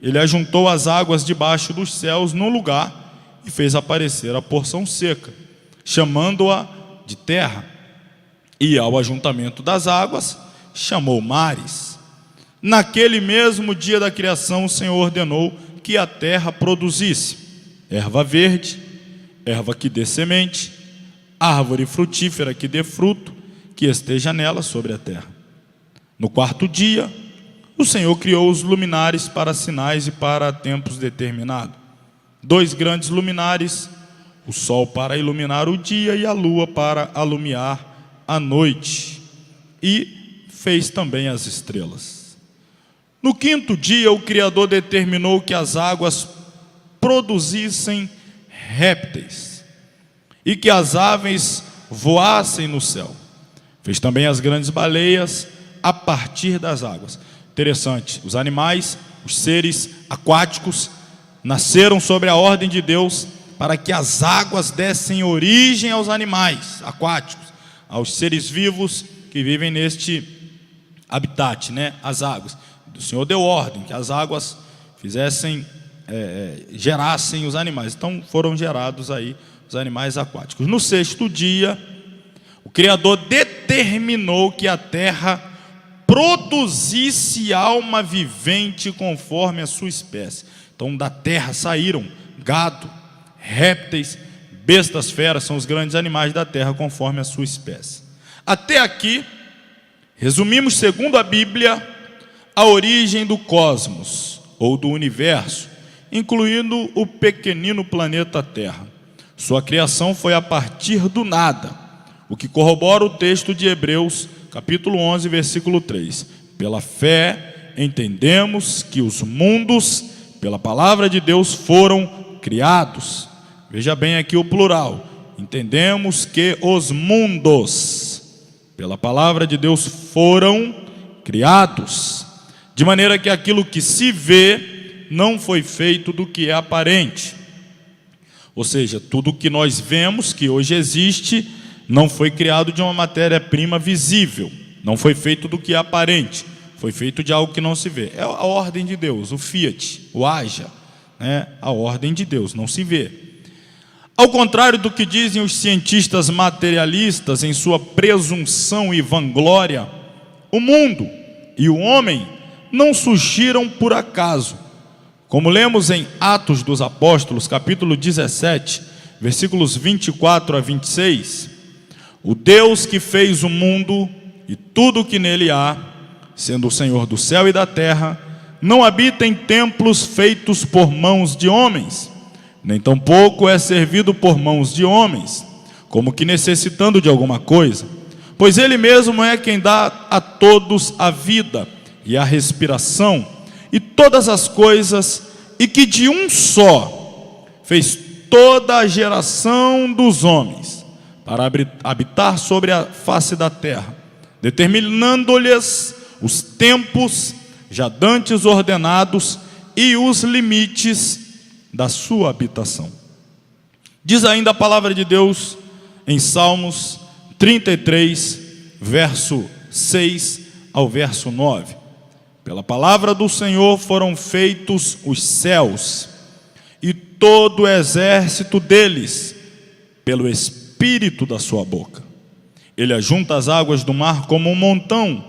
ele ajuntou as águas debaixo dos céus num lugar e fez aparecer a porção seca, chamando-a de terra. E ao ajuntamento das águas, chamou mares. Naquele mesmo dia da criação, o Senhor ordenou que a terra produzisse erva verde, erva que dê semente, árvore frutífera que dê fruto, que esteja nela sobre a terra. No quarto dia, o Senhor criou os luminares para sinais e para tempos determinados. 2 grandes luminares, o sol para iluminar o dia e a lua para alumiar a noite. E fez também as estrelas. No quinto dia, o Criador determinou que as águas produzissem répteis e que as aves voassem no céu. Fez também as grandes baleias a partir das águas. Interessante, os animais, os seres aquáticos, nasceram sobre a ordem de Deus para que as águas dessem origem aos animais aquáticos, aos seres vivos que vivem neste habitat, as águas. O Senhor deu ordem que as águas gerassem os animais. Então foram gerados aí os animais aquáticos. No sexto dia, o Criador determinou que a terra produzisse alma vivente conforme a sua espécie. Então da terra saíram gado, répteis, bestas feras, são os grandes animais da terra conforme a sua espécie. Até aqui, resumimos, segundo a Bíblia, a origem do cosmos, ou do universo, incluindo o pequenino planeta Terra. Sua criação foi a partir do nada, o que corrobora o texto de Hebreus, capítulo 11, versículo 3. Pela fé, entendemos que os mundos, pela palavra de Deus, foram criados. Veja bem aqui o plural. Entendemos que os mundos, pela palavra de Deus, foram criados. de maneira que aquilo que se vê não foi feito do que é aparente. Ou seja, tudo que nós vemos, que hoje existe, não foi criado de uma matéria-prima visível, não foi feito do que é aparente, foi feito de algo que não se vê. É a ordem de Deus, o fiat, o haja, né? A ordem de Deus, não se vê. Ao contrário do que dizem os cientistas materialistas em sua presunção e vanglória, o mundo e o homem não surgiram por acaso. Como lemos em Atos dos Apóstolos, capítulo 17, versículos 24 a 26, o Deus que fez o mundo e tudo o que nele há, sendo o Senhor do céu e da terra, não habita em templos feitos por mãos de homens, nem tampouco é servido por mãos de homens, como que necessitando de alguma coisa, pois ele mesmo é quem dá a todos a vida e a respiração e todas as coisas, e que de um só fez toda a geração dos homens para habitar sobre a face da terra, determinando-lhes os tempos já dantes ordenados e os limites da sua habitação. Diz ainda a palavra de Deus em Salmos 33, verso 6 ao verso 9. Pela palavra do Senhor foram feitos os céus, e todo o exército deles, pelo espírito da sua boca. Ele ajunta as águas do mar como um montão,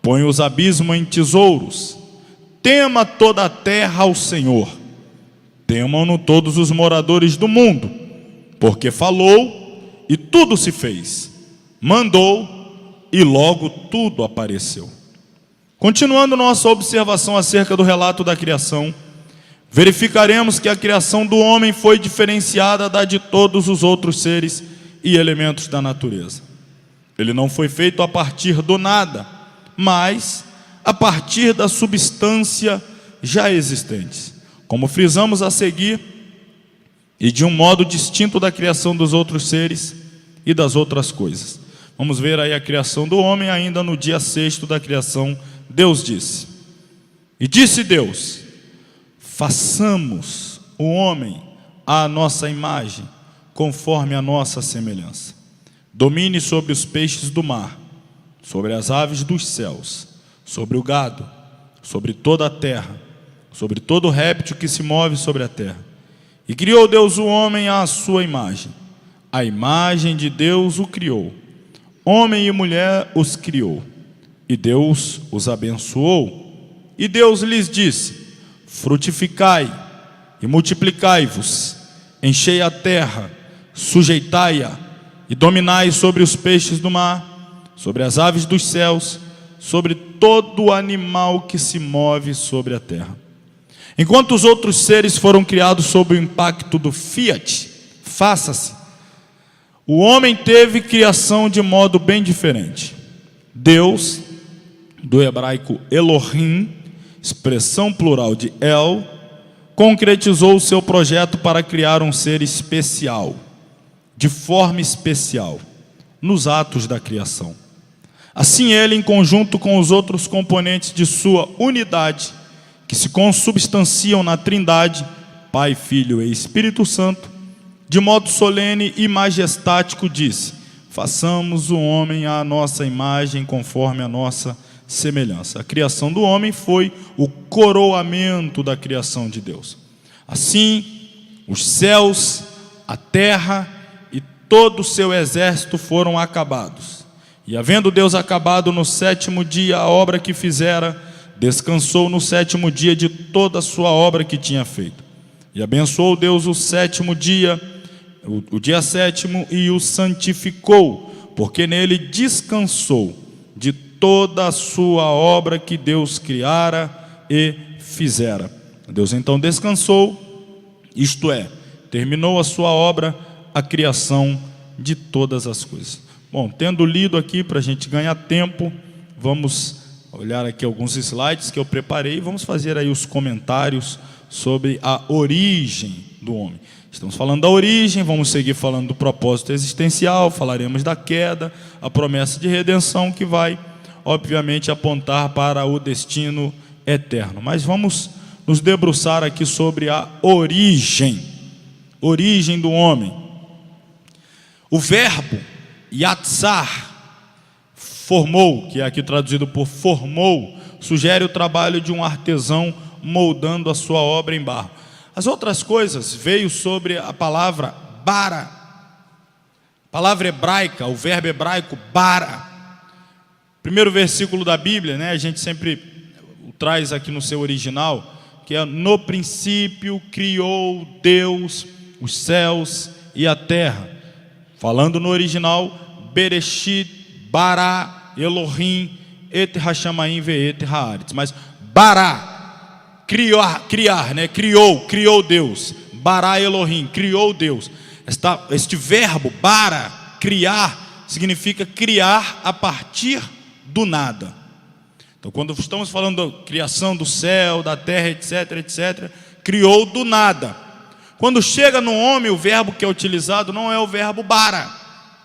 põe os abismos em tesouros. Tema toda a terra ao Senhor, temam-no todos os moradores do mundo, porque falou e tudo se fez, mandou e logo tudo apareceu. Continuando nossa observação acerca do relato da criação, verificaremos que a criação do homem foi diferenciada da de todos os outros seres e elementos da natureza. Ele não foi feito a partir do nada, mas a partir da substância já existente, como frisamos a seguir, e de um modo distinto da criação dos outros seres e das outras coisas. Vamos ver aí a criação do homem. Ainda no dia 6º da criação, Deus disse: e disse Deus, façamos o homem à nossa imagem, conforme a nossa semelhança. Domine sobre os peixes do mar, sobre as aves dos céus, sobre o gado, sobre toda a terra, sobre todo réptil que se move sobre a terra. E criou Deus o homem à sua imagem. A imagem de Deus o criou. Homem e mulher os criou. E Deus os abençoou. E Deus lhes disse: frutificai e multiplicai-vos, enchei a terra, sujeitai-a e dominai sobre os peixes do mar, sobre as aves dos céus, sobre todo animal que se move sobre a terra. Enquanto os outros seres foram criados sob o impacto do fiat, faça-se, o homem teve criação de modo bem diferente. Deus, do hebraico Elohim, expressão plural de El, concretizou o seu projeto para criar um ser especial, de forma especial, nos atos da criação. Assim ele, em conjunto com os outros componentes de sua unidade, que se consubstanciam na Trindade, Pai, Filho e Espírito Santo, de modo solene e majestático disse: façamos o homem à nossa imagem, conforme a nossa semelhança. A criação do homem foi o coroamento da criação de Deus. Assim, os céus, a terra e todo o seu exército foram acabados. E havendo Deus acabado no 7º dia a obra que fizera, descansou no 7º dia de toda a sua obra que tinha feito. E abençoou Deus o 7º dia, o dia 7º, e o santificou, porque nele descansou de toda a sua obra que Deus criara e fizera. Deus então descansou, isto é, terminou a sua obra, a criação de todas as coisas. Bom, tendo lido aqui, para a gente ganhar tempo, vamos olhar aqui alguns slides que eu preparei e vamos fazer aí os comentários sobre a origem do homem. Estamos falando da origem, vamos seguir falando do propósito existencial, falaremos da queda, a promessa de redenção que vai, obviamente, apontar para o destino eterno. Mas vamos nos debruçar aqui sobre a origem do homem. O verbo yatsar, formou, que é aqui traduzido por formou, sugere o trabalho de um artesão moldando a sua obra em barro. As outras coisas veio sobre a palavra bara, a palavra hebraica, o verbo hebraico bara. Primeiro versículo da Bíblia, né, a gente sempre o traz aqui no seu original, que é: no princípio criou Deus os céus e a terra. Falando no original, Bereshit, bara, Elohim, et hashamayim ve'et haaretz. Mas bara, criar, né? Criou Deus. Bara Elohim, criou Deus. Este verbo, bara, criar, significa criar a partir do nada. Então, quando estamos falando da criação do céu, da terra, etc., criou do nada. Quando chega no homem, o verbo que é utilizado não é o verbo bara,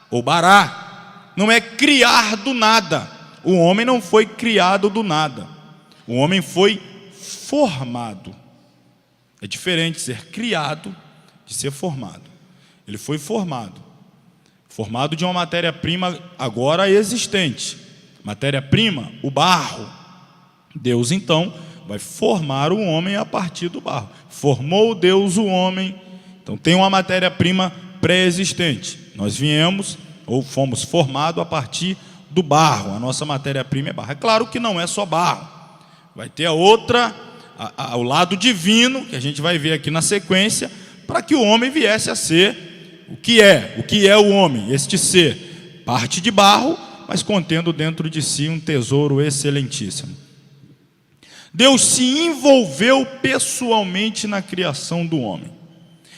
ou bará, não é criar do nada. O homem não foi criado do nada. O homem foi formado. É diferente ser criado de ser formado. Ele foi formado de uma matéria-prima agora existente. Matéria-prima, o barro. Deus então vai formar o homem a partir do barro. Formou Deus o homem, então tem uma matéria-prima pré-existente. Nós viemos ou fomos formados a partir do barro. A nossa matéria-prima é barro. É claro que não é só barro. Vai ter a outra, o lado divino, que a gente vai ver aqui na sequência, para que o homem viesse a ser o que é o homem, este ser, parte de barro, mas contendo dentro de si um tesouro excelentíssimo. Deus se envolveu pessoalmente na criação do homem.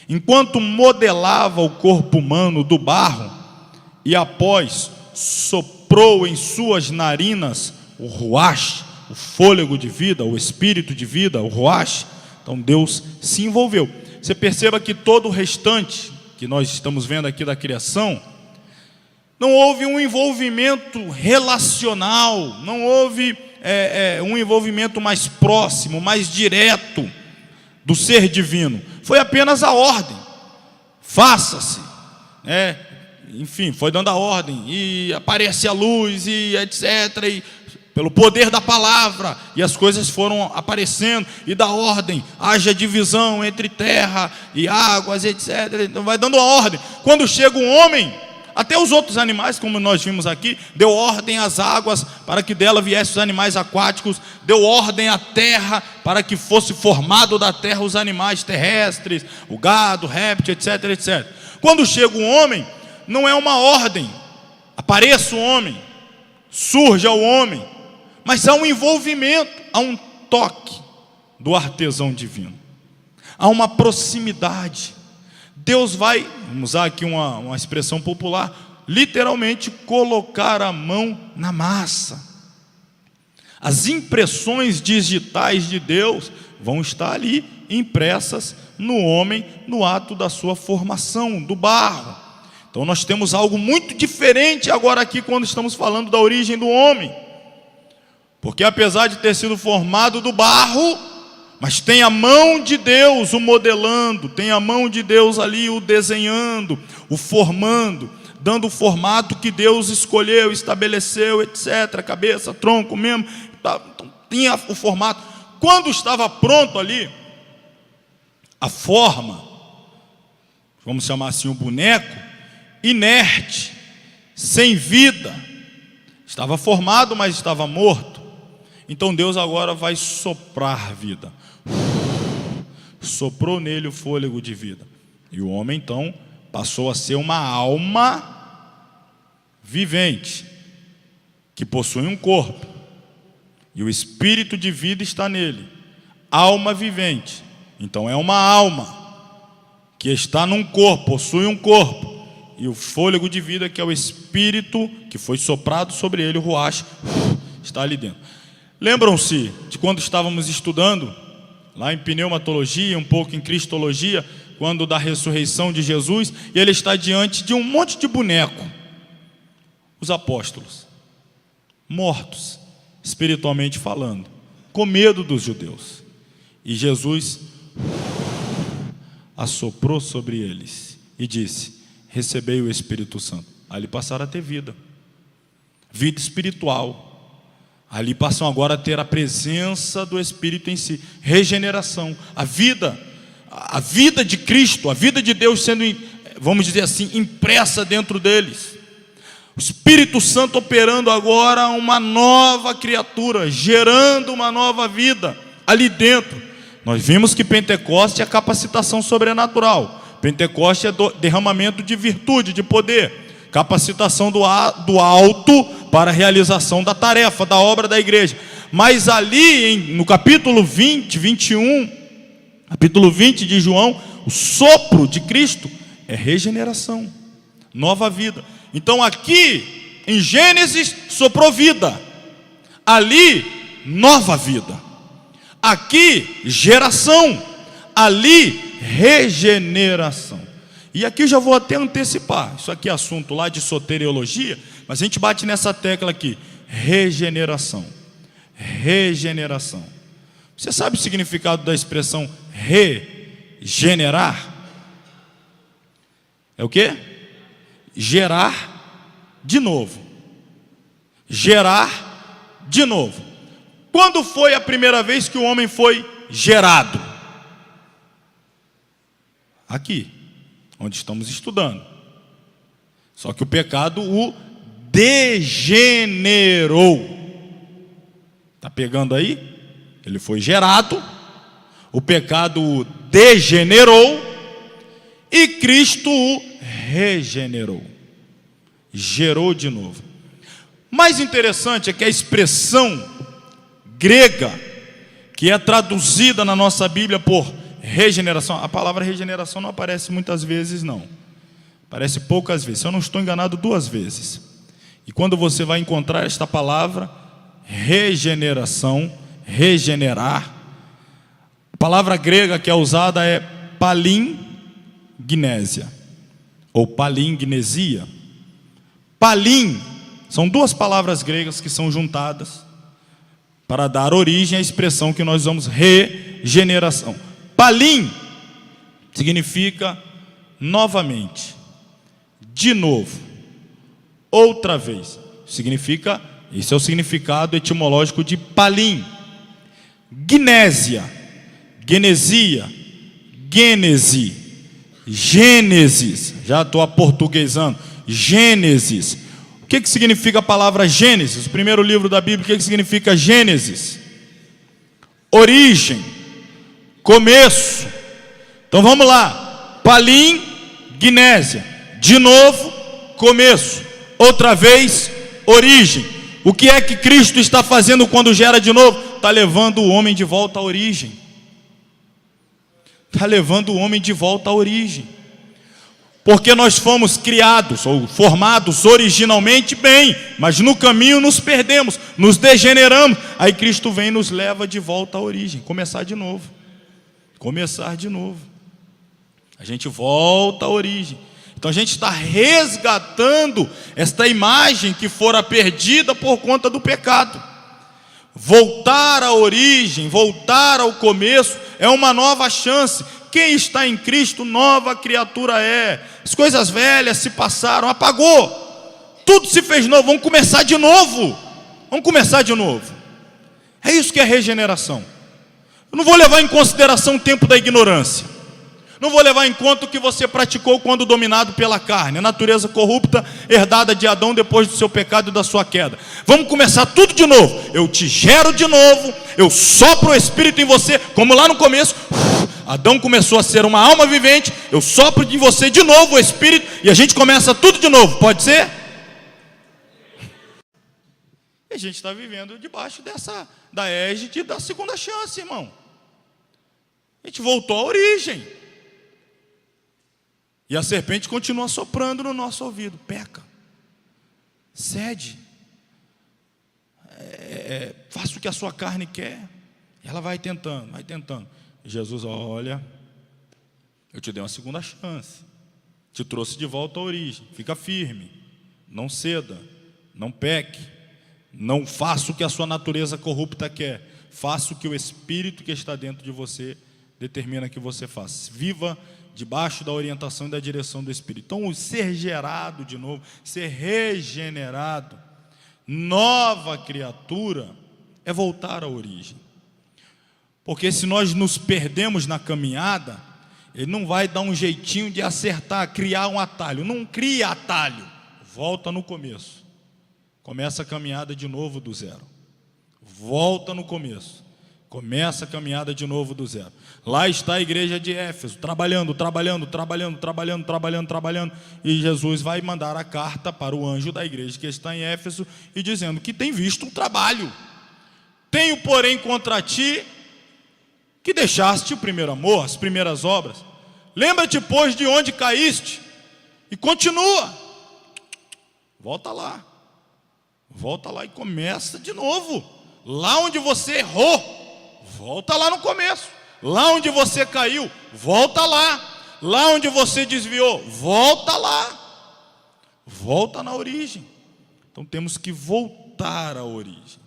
Enquanto modelava o corpo humano do barro, e após soprou em suas narinas o ruach, o fôlego de vida, o espírito de vida, o ruach. Então Deus se envolveu. Você perceba que todo o restante que nós estamos vendo aqui da criação, não houve um envolvimento relacional, não houve um envolvimento mais próximo, mais direto do ser divino. Foi apenas a ordem, faça-se, enfim, foi dando a ordem, e aparece a luz, e etc, e pelo poder da palavra, e as coisas foram aparecendo, e da ordem, haja divisão entre terra e águas, etc, então vai dando a ordem. Quando chega um homem, até os outros animais, como nós vimos aqui, deu ordem às águas para que dela viessem os animais aquáticos, deu ordem à terra para que fosse formado da terra os animais terrestres, o gado, o réptil, etc, etc. Quando chega um homem, não é uma ordem, apareça o homem, surja o homem, mas há um envolvimento, há um toque do artesão divino, há uma proximidade. Deus vai, vamos usar aqui uma expressão popular, literalmente colocar a mão na massa. As impressões digitais de Deus vão estar ali impressas no homem, no ato da sua formação, do barro. Então nós temos algo muito diferente agora aqui quando estamos falando da origem do homem. Porque apesar de ter sido formado do barro, mas tem a mão de Deus o modelando, tem a mão de Deus ali o desenhando, o formando, dando o formato que Deus escolheu, estabeleceu, etc. Cabeça, tronco, membro, tinha o formato. Quando estava pronto ali, a forma, vamos chamar assim o boneco, inerte, sem vida, estava formado, mas estava morto. Então Deus agora vai soprar vida. Soprou nele o fôlego de vida. E o homem então passou a ser uma alma vivente, que possui um corpo. E o espírito de vida está nele. Alma vivente. Então é uma alma que está num corpo, possui um corpo. E o fôlego de vida, que é o espírito que foi soprado sobre ele, o ruach, está ali dentro. Lembram-se de quando estávamos estudando lá em pneumatologia, um pouco em cristologia, quando da ressurreição de Jesus, e ele está diante de um monte de boneco, os apóstolos, mortos, espiritualmente falando, com medo dos judeus. E Jesus assoprou sobre eles e disse: recebei o Espírito Santo. Ali passaram a ter vida espiritual. Ali passam agora a ter a presença do Espírito em si, regeneração, a vida de Cristo, a vida de Deus sendo, vamos dizer assim, impressa dentro deles. O Espírito Santo operando agora uma nova criatura, gerando uma nova vida ali dentro. Nós vimos que Pentecoste é a capacitação sobrenatural. Pentecoste é derramamento de virtude, de poder. Capacitação do alto para a realização da tarefa, da obra da igreja. Mas ali, no capítulo 20, 21, capítulo 20 de João, o sopro de Cristo é regeneração, nova vida. Então aqui, em Gênesis, soprou vida. Ali, nova vida. Aqui, geração. Ali, regeneração. E aqui já vou até antecipar. Isso aqui é assunto lá de soteriologia, mas a gente bate nessa tecla aqui. Regeneração. Regeneração. Você sabe o significado da expressão regenerar? É o quê? Gerar de novo. Gerar de novo. Quando foi a primeira vez que o homem foi gerado? Aqui, onde estamos estudando. Só que o pecado o degenerou. Está pegando aí? Ele foi gerado, o pecado o degenerou e Cristo o regenerou. Gerou de novo. Mais interessante é que a expressão grega, que é traduzida na nossa Bíblia por regeneração, a palavra regeneração não aparece muitas vezes, não. Aparece poucas vezes. Se eu não estou enganado, 2 vezes. E quando você vai encontrar esta palavra, regeneração, regenerar, a palavra grega que é usada é palingnésia, ou palingnesia. Palim, são 2 palavras gregas que são juntadas para dar origem à expressão que nós usamos, regeneração. Palim significa novamente, de novo, outra vez. Significa, esse é o significado etimológico de palim. Gnésia, genesia, gênese, Gênesis. Já estou aportuguesando. Gênesis. O que significa a palavra Gênesis? O primeiro livro da Bíblia, o que significa Gênesis? Origem, começo. Então vamos lá. Palim, gnésia. De novo, começo. Outra vez, origem. O que é que Cristo está fazendo quando gera de novo? Está levando o homem de volta à origem. Está levando o homem de volta à origem. Porque nós fomos criados ou formados originalmente bem, mas no caminho nos perdemos, nos degeneramos. Aí Cristo vem e nos leva de volta à origem. Começar de novo. Começar de novo. A gente volta à origem. Então a gente está resgatando esta imagem que fora perdida por conta do pecado. Voltar à origem, voltar ao começo é uma nova chance. Quem está em Cristo, nova criatura é. As coisas velhas se passaram, apagou. Tudo se fez novo, vamos começar de novo. Vamos começar de novo. É isso que é regeneração. Eu não vou levar em consideração o tempo da ignorância. Não vou levar em conta o que você praticou quando dominado pela carne, a natureza corrupta herdada de Adão depois do seu pecado e da sua queda. Vamos começar tudo de novo. Eu te gero de novo, eu sopro o Espírito em você, como lá no começo. Adão começou a ser uma alma vivente, eu sopro de você de novo o Espírito e a gente começa tudo de novo, pode ser? E a gente está vivendo debaixo da égide da segunda chance, irmão. A gente voltou à origem. E a serpente continua soprando no nosso ouvido. Peca, cede, faça o que a sua carne quer. Ela vai tentando, vai tentando. E Jesus, olha, eu te dei uma segunda chance. Te trouxe de volta à origem. Fica firme, não ceda, não peque, não faça o que a sua natureza corrupta quer. Faça o que o Espírito que está dentro de você determina que você faça. Viva debaixo da orientação e da direção do Espírito. Então, o ser gerado de novo, ser regenerado, nova criatura, é voltar à origem. Porque se nós nos perdemos na caminhada, ele não vai dar um jeitinho de acertar, criar um atalho. Não cria atalho. Volta no começo. Começa a caminhada de novo do zero. Volta no começo. Começa a caminhada de novo do zero. Lá está a igreja de Éfeso, trabalhando. E Jesus vai mandar a carta para o anjo da igreja que está em Éfeso e dizendo que tem visto o trabalho. Tenho, porém, contra ti que deixaste o primeiro amor, as primeiras obras. Lembra-te, pois, de onde caíste e continua. Volta lá e começa de novo. Lá onde você errou, volta lá no começo. Lá onde você caiu, volta lá. Lá onde você desviou, volta lá. Volta na origem. Então temos que voltar à origem.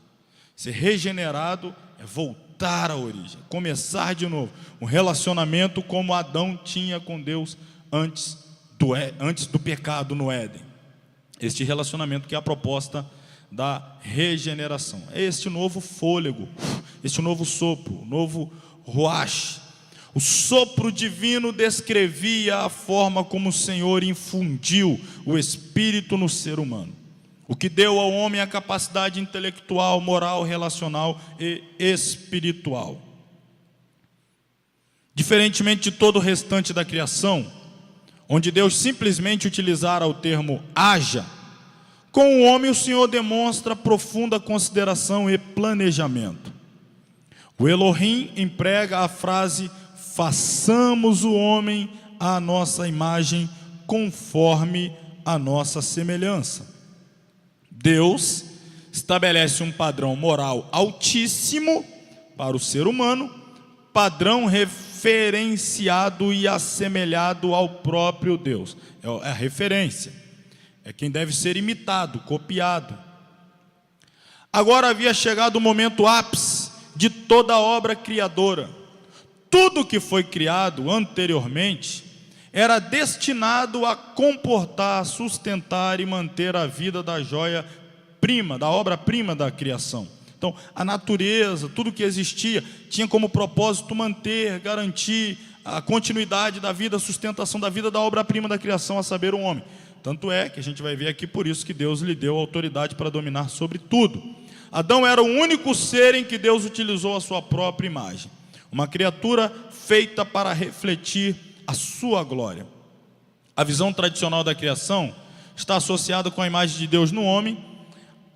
Ser regenerado é voltar à origem, começar de novo. Um relacionamento como Adão tinha com Deus antes do pecado no Éden. Este relacionamento que é a proposta da regeneração. É este novo fôlego, este novo sopro, o novo ruach. O sopro divino descrevia a forma como o Senhor infundiu o Espírito no ser humano. O que deu ao homem a capacidade intelectual, moral, relacional e espiritual. Diferentemente de todo o restante da criação, onde Deus simplesmente utilizara o termo haja, com o homem o Senhor demonstra profunda consideração e planejamento. O Elohim emprega a frase: façamos o homem à nossa imagem, conforme a nossa semelhança. Deus estabelece um padrão moral altíssimo para o ser humano, padrão referenciado e assemelhado ao próprio Deus. É a referência, é quem deve ser imitado, copiado. Agora havia chegado o momento ápice de toda a obra criadora. Tudo que foi criado anteriormente era destinado a comportar, sustentar e manter a vida da joia-prima, da obra-prima da criação. Então, a natureza, tudo que existia, tinha como propósito manter, garantir a continuidade da vida, a sustentação da vida da obra-prima da criação, a saber, o homem. Tanto é que a gente vai ver aqui, por isso que Deus lhe deu autoridade para dominar sobre tudo. Adão era o único ser em que Deus utilizou a sua própria imagem. Uma criatura feita para refletir a sua glória. A visão tradicional da criação está associada com a imagem de Deus no homem,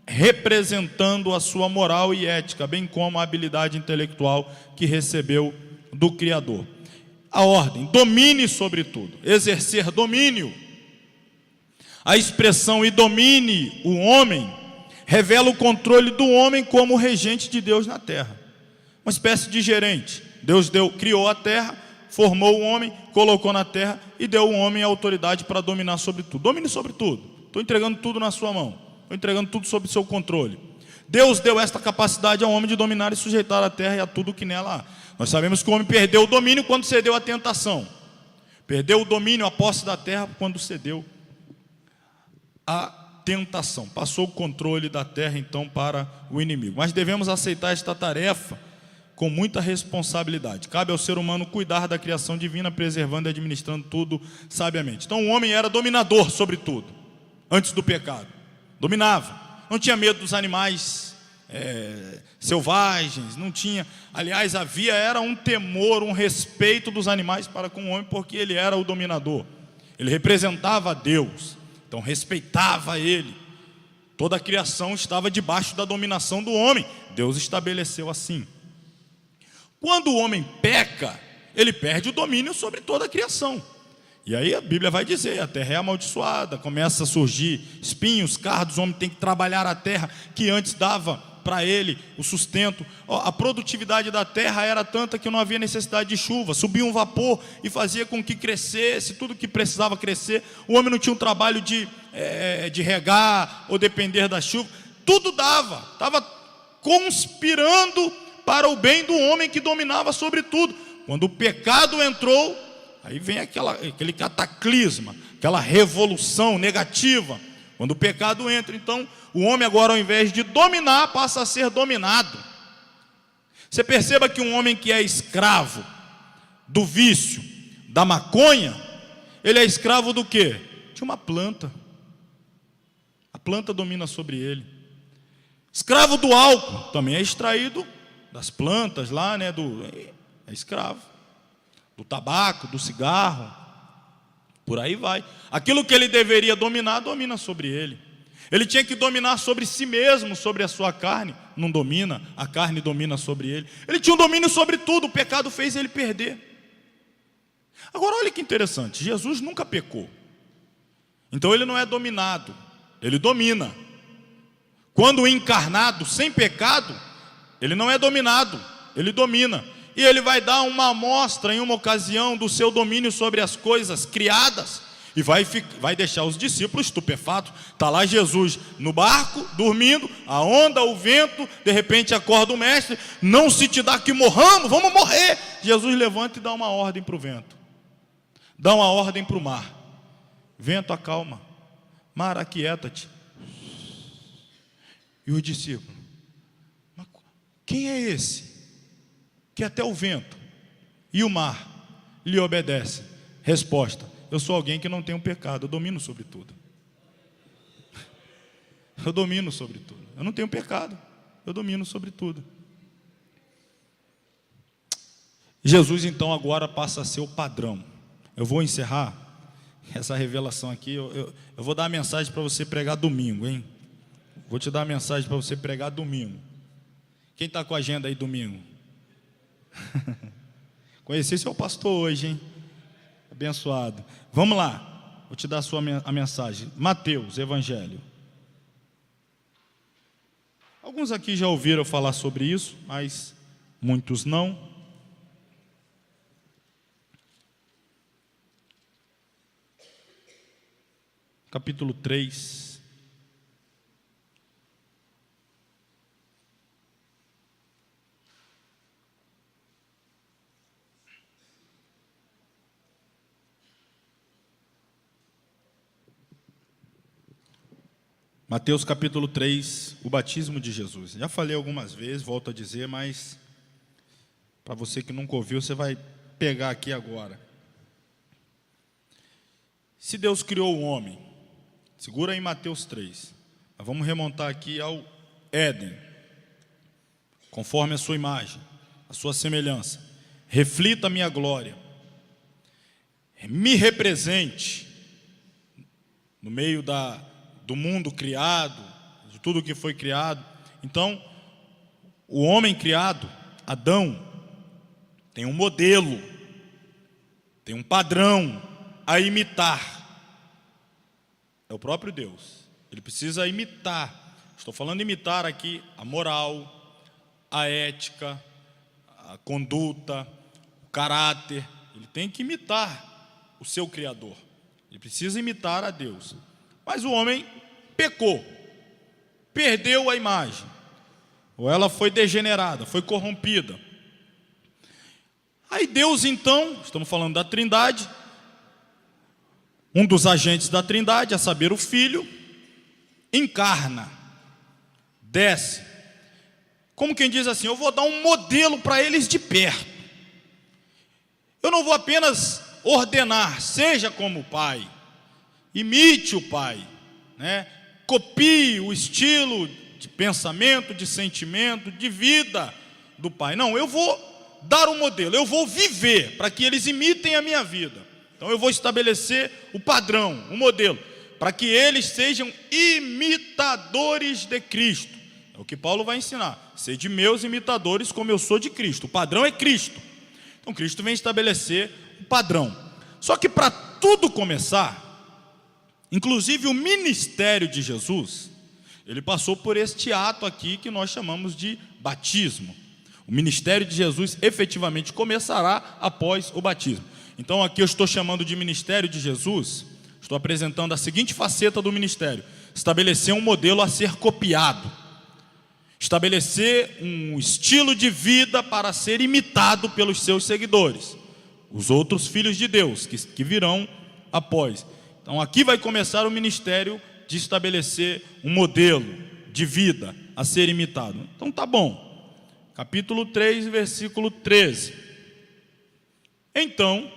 representando a sua moral e ética, bem como a habilidade intelectual que recebeu do Criador. A ordem: domine sobre tudo, exercer domínio. A expressão "e domine o homem" revela o controle do homem como regente de Deus na terra. Uma espécie de gerente. Deus criou a terra, formou o homem, colocou na terra e deu ao homem a autoridade para dominar sobre tudo. Domine sobre tudo. Estou entregando tudo na sua mão. Estou entregando tudo sob seu controle. Deus deu esta capacidade ao homem de dominar e sujeitar a terra e a tudo que nela há. Nós sabemos que o homem perdeu o domínio quando cedeu à tentação. Perdeu o domínio, a posse da terra, quando cedeu à tentação. Passou o controle da terra, então, para o inimigo. Mas devemos aceitar esta tarefa com muita responsabilidade. Cabe ao ser humano cuidar da criação divina, preservando e administrando tudo sabiamente. Então o homem era dominador sobre tudo, antes do pecado. Dominava, não tinha medo dos animais selvagens, não tinha. Aliás, era um temor, um respeito dos animais para com o homem, porque ele era o dominador. Ele representava a Deus, então respeitava ele. Toda a criação estava debaixo da dominação do homem. Deus estabeleceu assim. Quando o homem peca, ele perde o domínio sobre toda a criação. E aí a Bíblia vai dizer: a terra é amaldiçoada, começa a surgir espinhos, cardos, o homem tem que trabalhar a terra que antes dava para ele o sustento. A produtividade da terra era tanta que não havia necessidade de chuva, subia um vapor e fazia com que crescesse tudo que precisava crescer. O homem não tinha um trabalho de regar ou depender da chuva, tudo dava, estava conspirando para o bem do homem que dominava sobre tudo. Quando o pecado entrou, aí vem aquele cataclisma, aquela revolução negativa. Quando o pecado entra, então o homem agora, ao invés de dominar, passa a ser dominado. Você perceba que um homem que é escravo do vício, da maconha, ele é escravo do quê? De uma planta. A planta domina sobre ele. Escravo do álcool, também é extraído das plantas lá, né? É escravo. Do tabaco, do cigarro, por aí vai. Aquilo que ele deveria dominar, domina sobre ele. Ele tinha que dominar sobre si mesmo, sobre a sua carne. Não domina, a carne domina sobre ele. Ele tinha um domínio sobre tudo, o pecado fez ele perder. Agora olha que interessante, Jesus nunca pecou. Então ele não é dominado, ele domina. Quando encarnado, sem pecado, ele não é dominado, ele domina. E ele vai dar uma amostra em uma ocasião do seu domínio sobre as coisas criadas. E vai deixar os discípulos estupefatos. Está lá Jesus no barco, dormindo, a onda, o vento, de repente acorda o mestre, não se te dá que morramos, vamos morrer. Jesus levanta e dá uma ordem para o vento, dá uma ordem para o mar: vento, acalma, mar, aquieta-te. E os discípulos: quem é esse que até o vento e o mar lhe obedecem? Resposta: eu sou alguém que não tem um pecado, eu domino sobre tudo. Eu domino sobre tudo, eu não tenho pecado, eu domino sobre tudo. Jesus então agora passa a ser o padrão. Eu vou encerrar essa revelação aqui, eu vou dar a mensagem para você pregar domingo, hein? Vou te dar a mensagem para você pregar domingo. Quem está com a agenda aí domingo? Conheci seu pastor hoje, hein? Abençoado. Vamos lá, vou te dar a mensagem. Mateus, Evangelho. Alguns aqui já ouviram falar sobre isso, mas muitos não. Capítulo 3. Mateus capítulo 3, o batismo de Jesus. Já falei algumas vezes, volto a dizer, mas para você que nunca ouviu, você vai pegar aqui agora. Se Deus criou o homem, segura aí Mateus 3, mas vamos remontar aqui ao Éden, conforme a sua imagem, a sua semelhança. Reflita a minha glória, me represente no meio do mundo criado, de tudo que foi criado. Então, o homem criado, Adão, tem um modelo, tem um padrão a imitar. É o próprio Deus. Ele precisa imitar. Estou falando imitar aqui a moral, a ética, a conduta, o caráter. Ele tem que imitar o seu Criador. Ele precisa imitar a Deus. Mas o homem pecou, perdeu a imagem, ou ela foi degenerada, foi corrompida. Aí Deus então, estamos falando da Trindade, um dos agentes da Trindade, a saber o Filho, encarna, desce, como quem diz assim: eu vou dar um modelo para eles de perto. Eu não vou apenas ordenar, seja como o Pai, imite o Pai, né? Copie o estilo de pensamento, de sentimento, de vida do Pai. Não, eu vou dar um modelo, eu vou viver para que eles imitem a minha vida. Então eu vou estabelecer o padrão, o modelo, para que eles sejam imitadores de Cristo. É o que Paulo vai ensinar: sede meus imitadores como eu sou de Cristo. O padrão é Cristo. Então Cristo vem estabelecer o padrão. Só que para tudo começar, inclusive o ministério de Jesus, ele passou por este ato aqui que nós chamamos de batismo. O ministério de Jesus efetivamente começará após o batismo. Então aqui eu estou chamando de ministério de Jesus, estou apresentando a seguinte faceta do ministério: estabelecer um modelo a ser copiado. estabelecer um estilo de vida para ser imitado pelos seus seguidores, os outros filhos de Deus que virão após. Então aqui vai começar o ministério de estabelecer um modelo de vida a ser imitado. Então tá bom. Capítulo 3, versículo 13. Então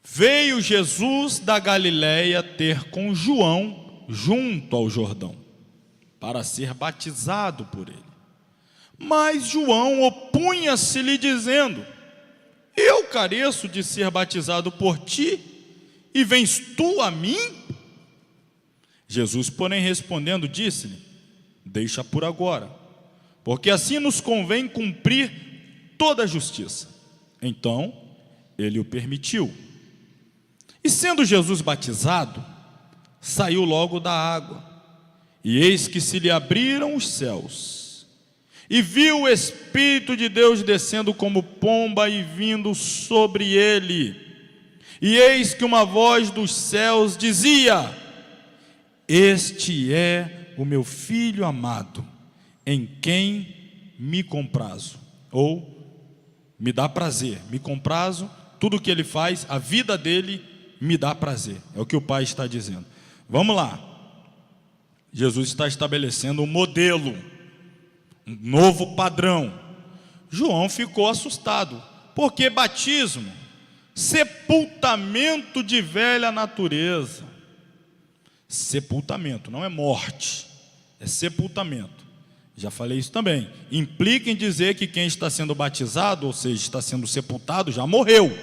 veio Jesus da Galiléia ter com João junto ao Jordão, para ser batizado por ele. Mas João opunha-se-lhe, dizendo: eu careço de ser batizado por ti, e vens tu a mim? Jesus, porém, respondendo, disse-lhe: deixa por agora, porque assim nos convém cumprir toda a justiça. Então ele o permitiu. E sendo Jesus batizado, saiu logo da água, e eis que se lhe abriram os céus, e viu o Espírito de Deus descendo como pomba e vindo sobre ele. E eis que uma voz dos céus dizia: este é o meu Filho amado, em quem me comprazo. Ou, me dá prazer, me comprazo, tudo o que ele faz, a vida dele me dá prazer. É o que o Pai está dizendo. Vamos lá. Jesus está estabelecendo um modelo, um novo padrão. João ficou assustado, porque batismo, sepultamento de velha natureza. Sepultamento, não é morte, é sepultamento. Já falei isso também. Implica em dizer que quem está sendo batizado, ou seja, está sendo sepultado, já morreu.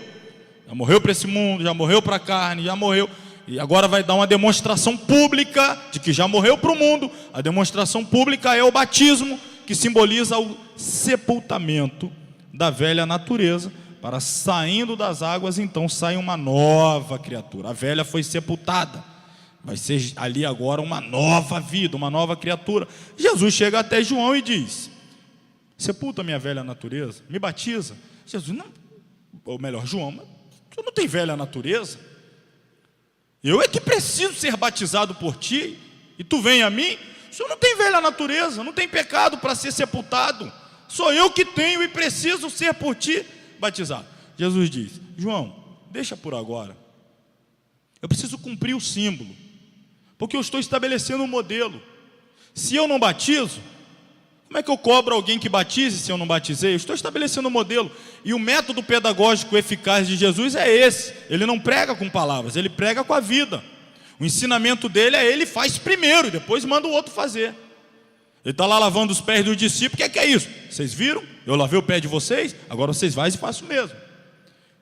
Já morreu para esse mundo, já morreu para a carne, já morreu. E agora vai dar uma demonstração pública de que já morreu para o mundo. A demonstração pública é o batismo, que simboliza o sepultamento da velha natureza, para saindo das águas, então sai uma nova criatura. A velha foi sepultada, vai ser ali agora uma nova vida, uma nova criatura. Jesus chega até João e diz: sepulta minha velha natureza, me batiza. Jesus, não, ou melhor, João, mas tu não tem velha natureza? Eu é que preciso ser batizado por ti, e tu vem a mim? O senhor não tem velha natureza, não tem pecado para ser sepultado. Sou eu que tenho e preciso ser por ti batizado. Jesus diz: João, deixa por agora. Eu preciso cumprir o símbolo, porque eu estou estabelecendo um modelo. Se eu não batizo, como é que eu cobro alguém que batize se eu não batizei? Eu estou estabelecendo um modelo. E o método pedagógico eficaz de Jesus é esse. Ele não prega com palavras, ele prega com a vida. O ensinamento dele é: ele faz primeiro e depois manda o outro fazer. Ele está lá lavando os pés dos discípulos. O que é isso? Vocês viram? Eu lavei o pé de vocês, agora vocês vão e façam o mesmo.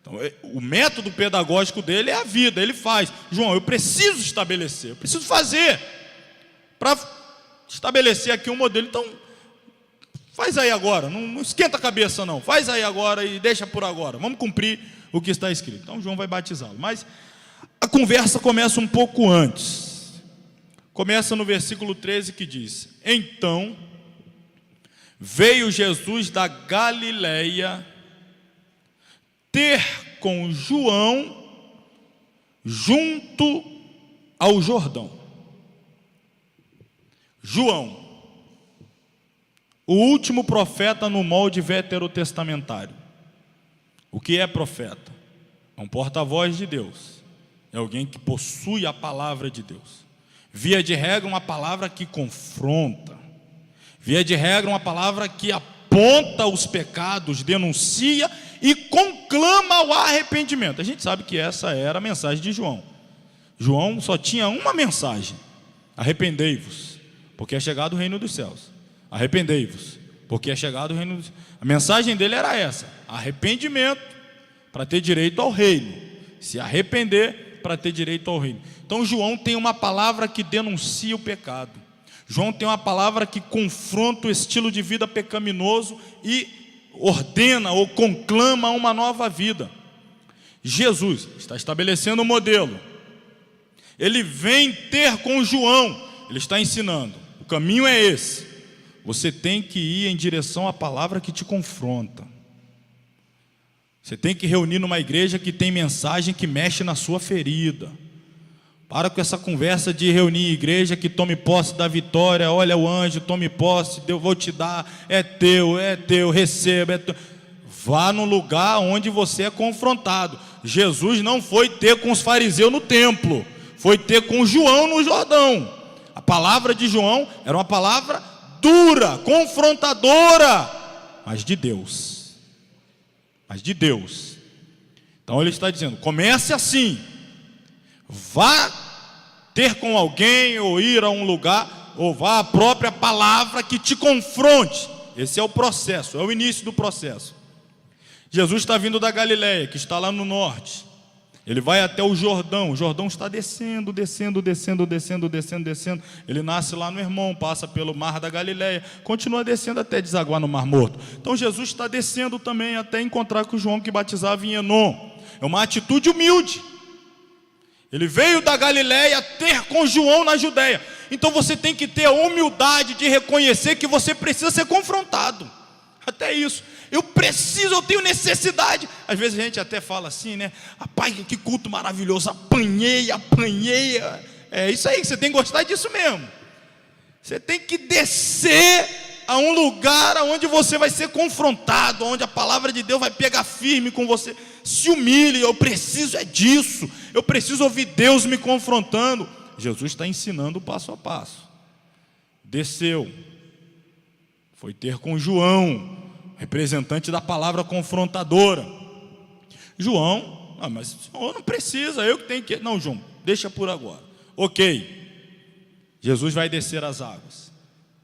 Então, o método pedagógico dele é a vida, ele faz. João, eu preciso estabelecer, eu preciso fazer, para estabelecer aqui um modelo. Então, faz aí agora, não esquenta a cabeça não, faz aí agora e deixa por agora, vamos cumprir o que está escrito. Então João vai batizá-lo, mas a conversa começa um pouco antes. Começa no versículo 13, que diz: então veio Jesus da Galiléia ter com João junto ao Jordão. João, o último profeta no molde veterotestamentário. O que é profeta? É um porta-voz de Deus, é alguém que possui a palavra de Deus. Via de regra, uma palavra que confronta, via de regra, uma palavra que aponta os pecados, denuncia e conclama o arrependimento. A gente sabe que essa era a mensagem de João. João só tinha uma mensagem: arrependei-vos, porque é chegado o reino dos céus. Arrependei-vos, porque é chegado o reino dos céus. A mensagem dele era essa: arrependimento para ter direito ao reino, se arrepender para ter direito ao reino. Então João tem uma palavra que denuncia o pecado. João tem uma palavra que confronta o estilo de vida pecaminoso e ordena ou conclama uma nova vida. Jesus está estabelecendo um modelo. Ele vem ter com João, ele está ensinando: o caminho é esse. Você tem que ir em direção à palavra que te confronta. Você tem que reunir numa igreja que tem mensagem que mexe na sua ferida. Para com essa conversa de reunir igreja, que tome posse da vitória, olha o anjo, tome posse, eu vou te dar, é teu, receba, é teu. Vá no lugar onde você é confrontado. Jesus não foi ter com os fariseus no templo, foi ter com João no Jordão. A palavra de João era uma palavra dura, confrontadora, mas de Deus. Então ele está dizendo, comece assim, vá ter com alguém, ou ir a um lugar, ou vá à própria palavra que te confronte. Esse é o processo, é o início do processo. Jesus está vindo da Galileia, que está lá no norte. Ele vai até o Jordão está descendo. Ele nasce lá no Hermon, passa pelo mar da Galileia, continua descendo até desaguar no Mar Morto. Então Jesus está descendo também até encontrar com João que batizava em Enom. É uma atitude humilde. Ele veio da Galileia ter com João na Judéia. Então você tem que ter a humildade de reconhecer que você precisa ser confrontado. Até isso. Eu tenho necessidade. Às vezes a gente até fala assim, né? Rapaz, que culto maravilhoso, apanhei. É isso aí, você tem que gostar disso mesmo. Você tem que descer a um lugar onde você vai ser confrontado, onde a palavra de Deus vai pegar firme com você. Se humilhe, eu preciso disso. Eu preciso ouvir Deus me confrontando. Jesus está ensinando o passo a passo. Desceu, foi ter com João, representante da palavra confrontadora. João, mas o senhor não precisa, eu que tenho que... Não, João, deixa por agora. Ok, Jesus vai descer as águas.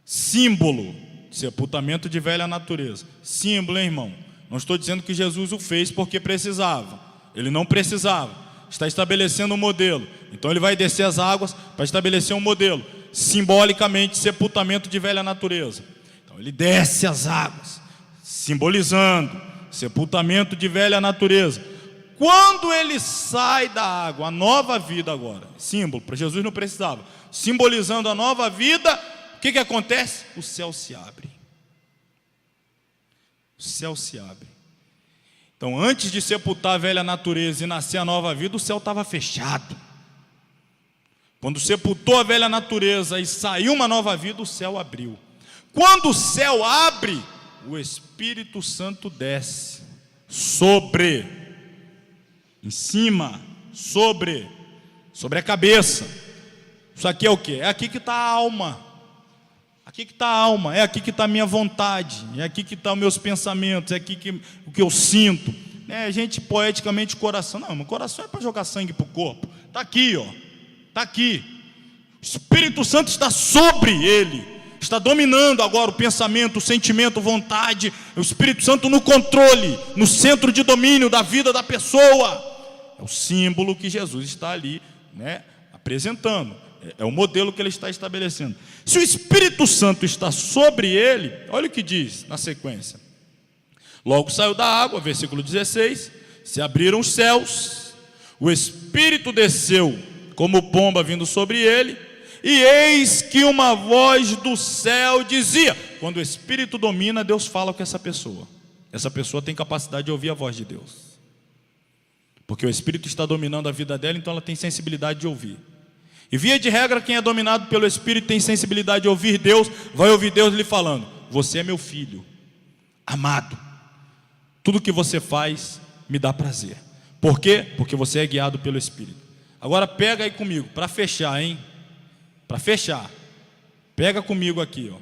Símbolo, sepultamento de velha natureza. Símbolo, hein, irmão? Não estou dizendo que Jesus o fez porque precisava. Ele não precisava. Está estabelecendo um modelo. Então ele vai descer as águas para estabelecer um modelo. Simbolicamente, sepultamento de velha natureza. Então ele desce as águas, simbolizando sepultamento de velha natureza. Quando ele sai da água, a nova vida agora, símbolo, para Jesus não precisava, simbolizando a nova vida, o que acontece? O céu se abre. O céu se abre. Então, antes de sepultar a velha natureza e nascer a nova vida, o céu estava fechado. Quando sepultou a velha natureza e saiu uma nova vida, o céu abriu. Quando o céu abre, o Espírito Santo desce em cima, sobre a cabeça. Isso aqui é o quê? É aqui que está a alma. Aqui que está a alma, é aqui que está a minha vontade, é aqui que estão os meus pensamentos, é aqui o que eu sinto. A gente poeticamente coração, não, mas coração é para jogar sangue para o corpo. Está aqui, ó. Está aqui. O Espírito Santo está sobre ele. Está dominando agora o pensamento, o sentimento, a vontade. O Espírito Santo no controle, no centro de domínio da vida da pessoa. É o símbolo que Jesus está ali, apresentando. É o modelo que ele está estabelecendo. Se o Espírito Santo está sobre ele, olha o que diz na sequência. Logo saiu da água, versículo 16, se abriram os céus, o Espírito desceu como pomba vindo sobre ele, e eis que uma voz do céu dizia. Quando o Espírito domina, Deus fala com essa pessoa. Essa pessoa tem capacidade de ouvir a voz de Deus, porque o Espírito está dominando a vida dela, então ela tem sensibilidade de ouvir. E via de regra, quem é dominado pelo Espírito tem sensibilidade de ouvir Deus, vai ouvir Deus lhe falando: você é meu filho amado, tudo que você faz me dá prazer. Por quê? Porque você é guiado pelo Espírito. Agora pega aí comigo, para fechar, hein? Para fechar, pega comigo aqui, ó.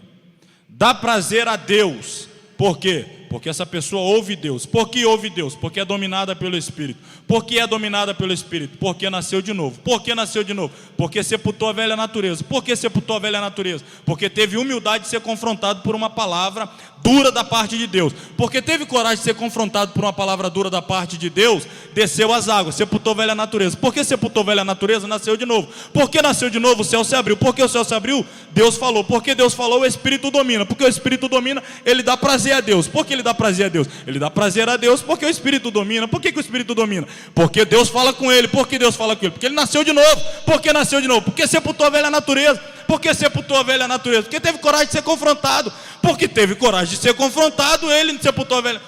Dá prazer a Deus. Por quê? Porque essa pessoa ouve Deus. Por que ouve Deus? Porque é dominada pelo Espírito. Por que é dominada pelo Espírito? Porque nasceu de novo. Por que nasceu de novo? Porque sepultou a velha natureza. Por que sepultou a velha natureza? Porque teve humildade de ser confrontado por uma palavra dura da parte de Deus. Porque teve coragem de ser confrontado por uma palavra dura da parte de Deus, desceu as águas, sepultou a velha natureza. Por que sepultou a velha natureza? Nasceu de novo. Por que nasceu de novo? O céu se abriu. Por que o céu se abriu? Deus falou. Por que Deus falou? O Espírito domina. Porque o Espírito domina, ele dá prazer a Deus. Por que ele dá prazer a Deus? Ele dá prazer a Deus porque o Espírito domina. Por que o Espírito domina? Porque Deus fala com ele. Por que Deus fala com ele? Porque ele nasceu de novo. Por que nasceu de novo? Porque sepultou a velha natureza. Por que sepultou a velha natureza? Porque teve coragem de ser confrontado. Porque teve coragem de ser confrontado, ele não sepultou a velha.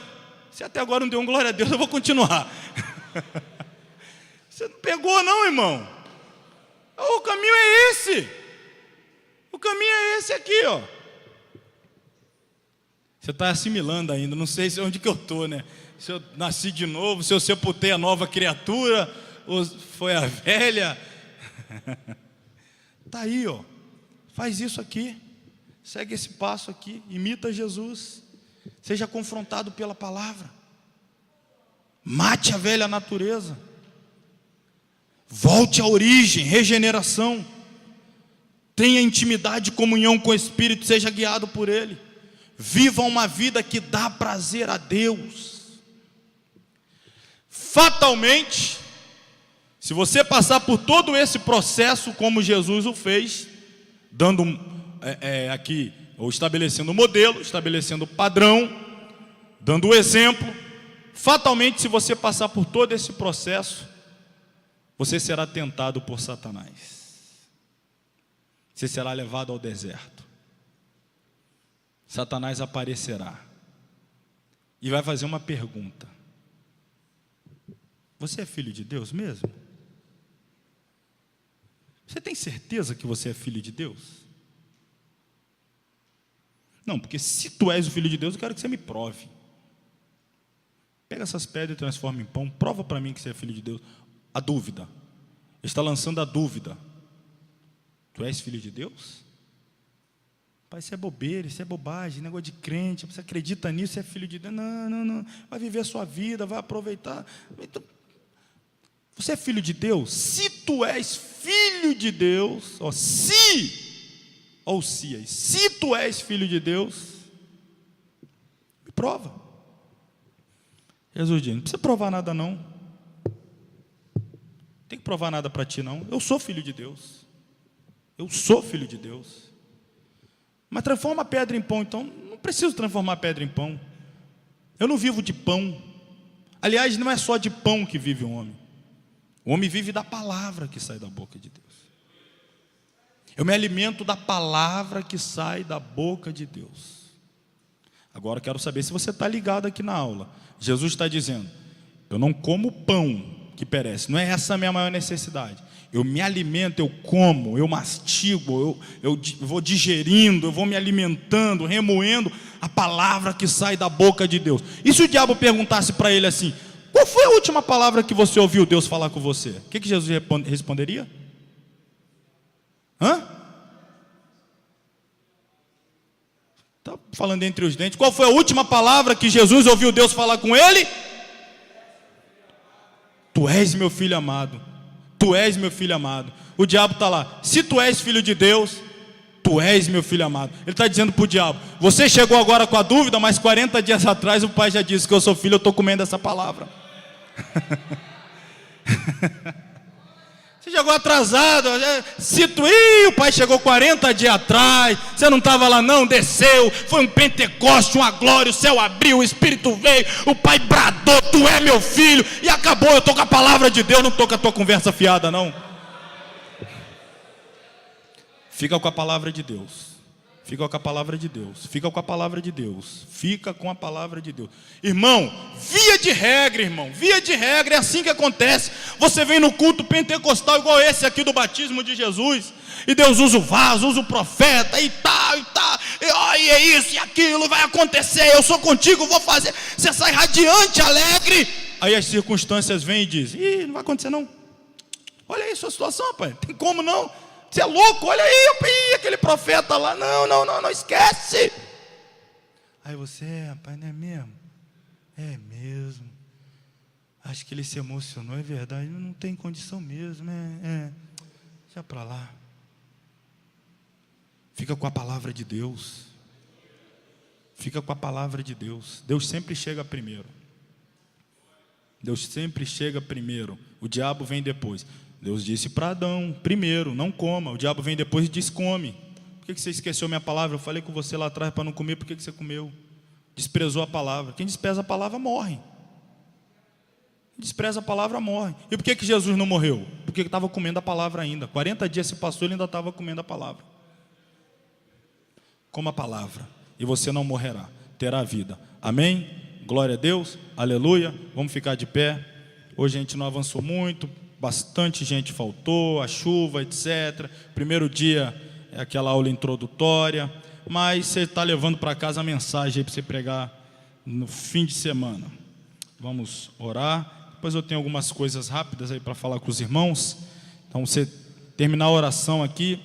Você até agora não deu um glória a Deus, eu vou continuar. Você não pegou não, irmão. O caminho é esse. O caminho é esse aqui, ó. Você está assimilando ainda, não sei onde que eu estou, né? Se eu nasci de novo, se eu sepultei a nova criatura, ou foi a velha. Está aí, ó. Faz isso aqui. Segue esse passo aqui. Imita Jesus. Seja confrontado pela palavra. Mate a velha natureza. Volte à origem, regeneração. Tenha intimidade e comunhão com o Espírito, seja guiado por Ele. Viva uma vida que dá prazer a Deus. Fatalmente, se você passar por todo esse processo como Jesus o fez, dando aqui, ou estabelecendo o modelo, estabelecendo o padrão, dando o exemplo, fatalmente, se você passar por todo esse processo, você será tentado por Satanás. Você será levado ao deserto. Satanás aparecerá e vai fazer uma pergunta: você é filho de Deus mesmo? Você tem certeza que você é filho de Deus? Não, porque se tu és o filho de Deus, eu quero que você me prove. Pega essas pedras e transforma em pão. Prova para mim que você é filho de Deus. A dúvida. Ele está lançando a dúvida. Tu és filho de Deus? Pai, isso é bobeira, isso é bobagem, negócio de crente. Você acredita nisso, você é filho de Deus? Não. Vai viver a sua vida, vai aproveitar. Então, você é filho de Deus? Se tu és filho de Deus, se tu és filho de Deus, me prova. Jesus diz: não precisa provar nada não. Não tem que provar nada para ti não. Eu sou filho de Deus. Eu sou filho de Deus. Mas transforma a pedra em pão, então. Não preciso transformar a pedra em pão. Eu não vivo de pão. Aliás, não é só de pão que vive o homem. O homem vive da palavra que sai da boca de Deus. Eu me alimento da palavra que sai da boca de Deus. Agora eu quero saber se você está ligado aqui na aula. Jesus está dizendo: eu não como pão que perece. Não é essa a minha maior necessidade. Eu me alimento, eu como, eu mastigo, eu vou digerindo, eu vou me alimentando, remoendo a palavra que sai da boca de Deus. E se o diabo perguntasse para ele assim: qual foi a última palavra que você ouviu Deus falar com você? O que Jesus responderia? Está falando entre os dentes. Qual foi a última palavra que Jesus ouviu Deus falar com ele? Tu és meu filho amado. Tu és meu filho amado. O diabo está lá: se tu és filho de Deus, tu és meu filho amado. Ele está dizendo para o diabo: você chegou agora com a dúvida, mas 40 dias atrás o pai já disse que eu sou filho, eu estou comendo essa palavra. Você chegou atrasado. O pai chegou 40 dias atrás. Você não estava lá não, desceu. Foi um Pentecoste, uma glória. O céu abriu, o Espírito veio. O pai bradou: tu é meu filho. E acabou, eu estou com a palavra de Deus. Não estou com a tua conversa fiada não. Fica com a palavra de Deus. Fica com a palavra de Deus. Fica com a palavra de Deus. Fica com a palavra de Deus. Irmão, via de regra, é assim que acontece. Você vem no culto pentecostal igual esse aqui do batismo de Jesus, e Deus usa o vaso, usa o profeta, e tal, e é isso e aquilo, vai acontecer, eu sou contigo, vou fazer. Você sai radiante, alegre. Aí as circunstâncias vêm e dizem: não vai acontecer não. Olha aí a sua situação, rapaz, tem como não? Você é louco, olha aí, aquele profeta lá, não, esquece. Aí você: rapaz, não é mesmo? É mesmo. Acho que ele se emocionou, é verdade, não tem condição mesmo, deixa para lá. Fica com a palavra de Deus. Fica com a palavra de Deus. Deus sempre chega primeiro. Deus sempre chega primeiro. O diabo vem depois. Deus disse para Adão primeiro: não coma. O diabo vem depois e diz: come. Por que você esqueceu minha palavra? Eu falei com você lá atrás para não comer, por que você comeu? Desprezou a palavra. Quem despreza a palavra morre. Quem despreza a palavra morre. E por que Jesus não morreu? Porque estava comendo a palavra ainda. 40 dias se passou, ele ainda estava comendo a palavra. Coma a palavra e você não morrerá, terá vida. Amém? Glória a Deus, aleluia. Vamos ficar de pé. Hoje a gente não avançou muito, bastante gente faltou, a chuva, etc. Primeiro dia é aquela aula introdutória, mas você está levando para casa a mensagem aí para você pregar no fim de semana. Vamos orar, depois eu tenho algumas coisas rápidas aí para falar com os irmãos. Então você terminar a oração aqui,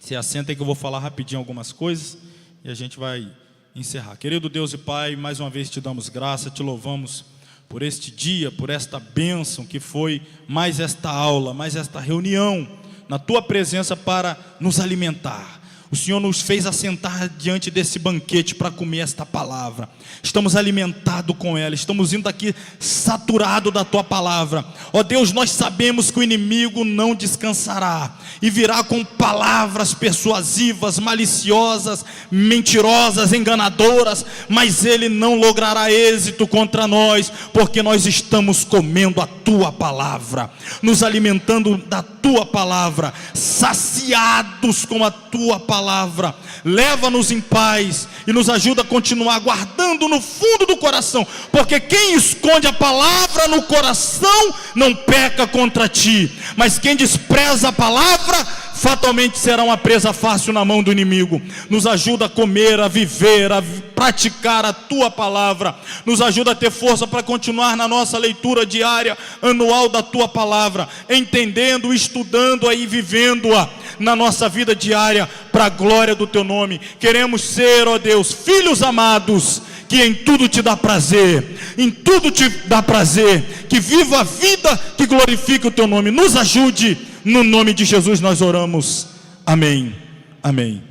se assenta aí que eu vou falar rapidinho algumas coisas e a gente vai encerrar. Querido Deus e Pai, mais uma vez te damos graça, te louvamos por este dia, por esta bênção que foi mais esta aula, mais esta reunião na tua presença para nos alimentar. O Senhor nos fez assentar diante desse banquete para comer esta palavra. Estamos alimentados com ela, estamos indo aqui saturados da tua palavra. Ó Deus, nós sabemos que o inimigo não descansará e virá com palavras persuasivas, maliciosas, mentirosas, enganadoras, mas ele não logrará êxito contra nós, porque nós estamos comendo a tua palavra, nos alimentando da tua palavra, saciados com a tua palavra. Leva-nos em paz e nos ajuda a continuar guardando no fundo do coração, porque quem esconde a palavra no coração não peca contra ti, mas quem despreza a palavra fatalmente será uma presa fácil na mão do inimigo. Nos ajuda a comer, a viver, a praticar a tua palavra. Nos ajuda a ter força para continuar na nossa leitura diária, anual da tua palavra, entendendo, estudando e vivendo-a na nossa vida diária, para a glória do teu nome. Queremos ser, ó Deus, filhos amados, que em tudo te dá prazer, em tudo te dá prazer, que viva a vida que glorifica o teu nome. Nos ajude, no nome de Jesus nós oramos, amém, amém.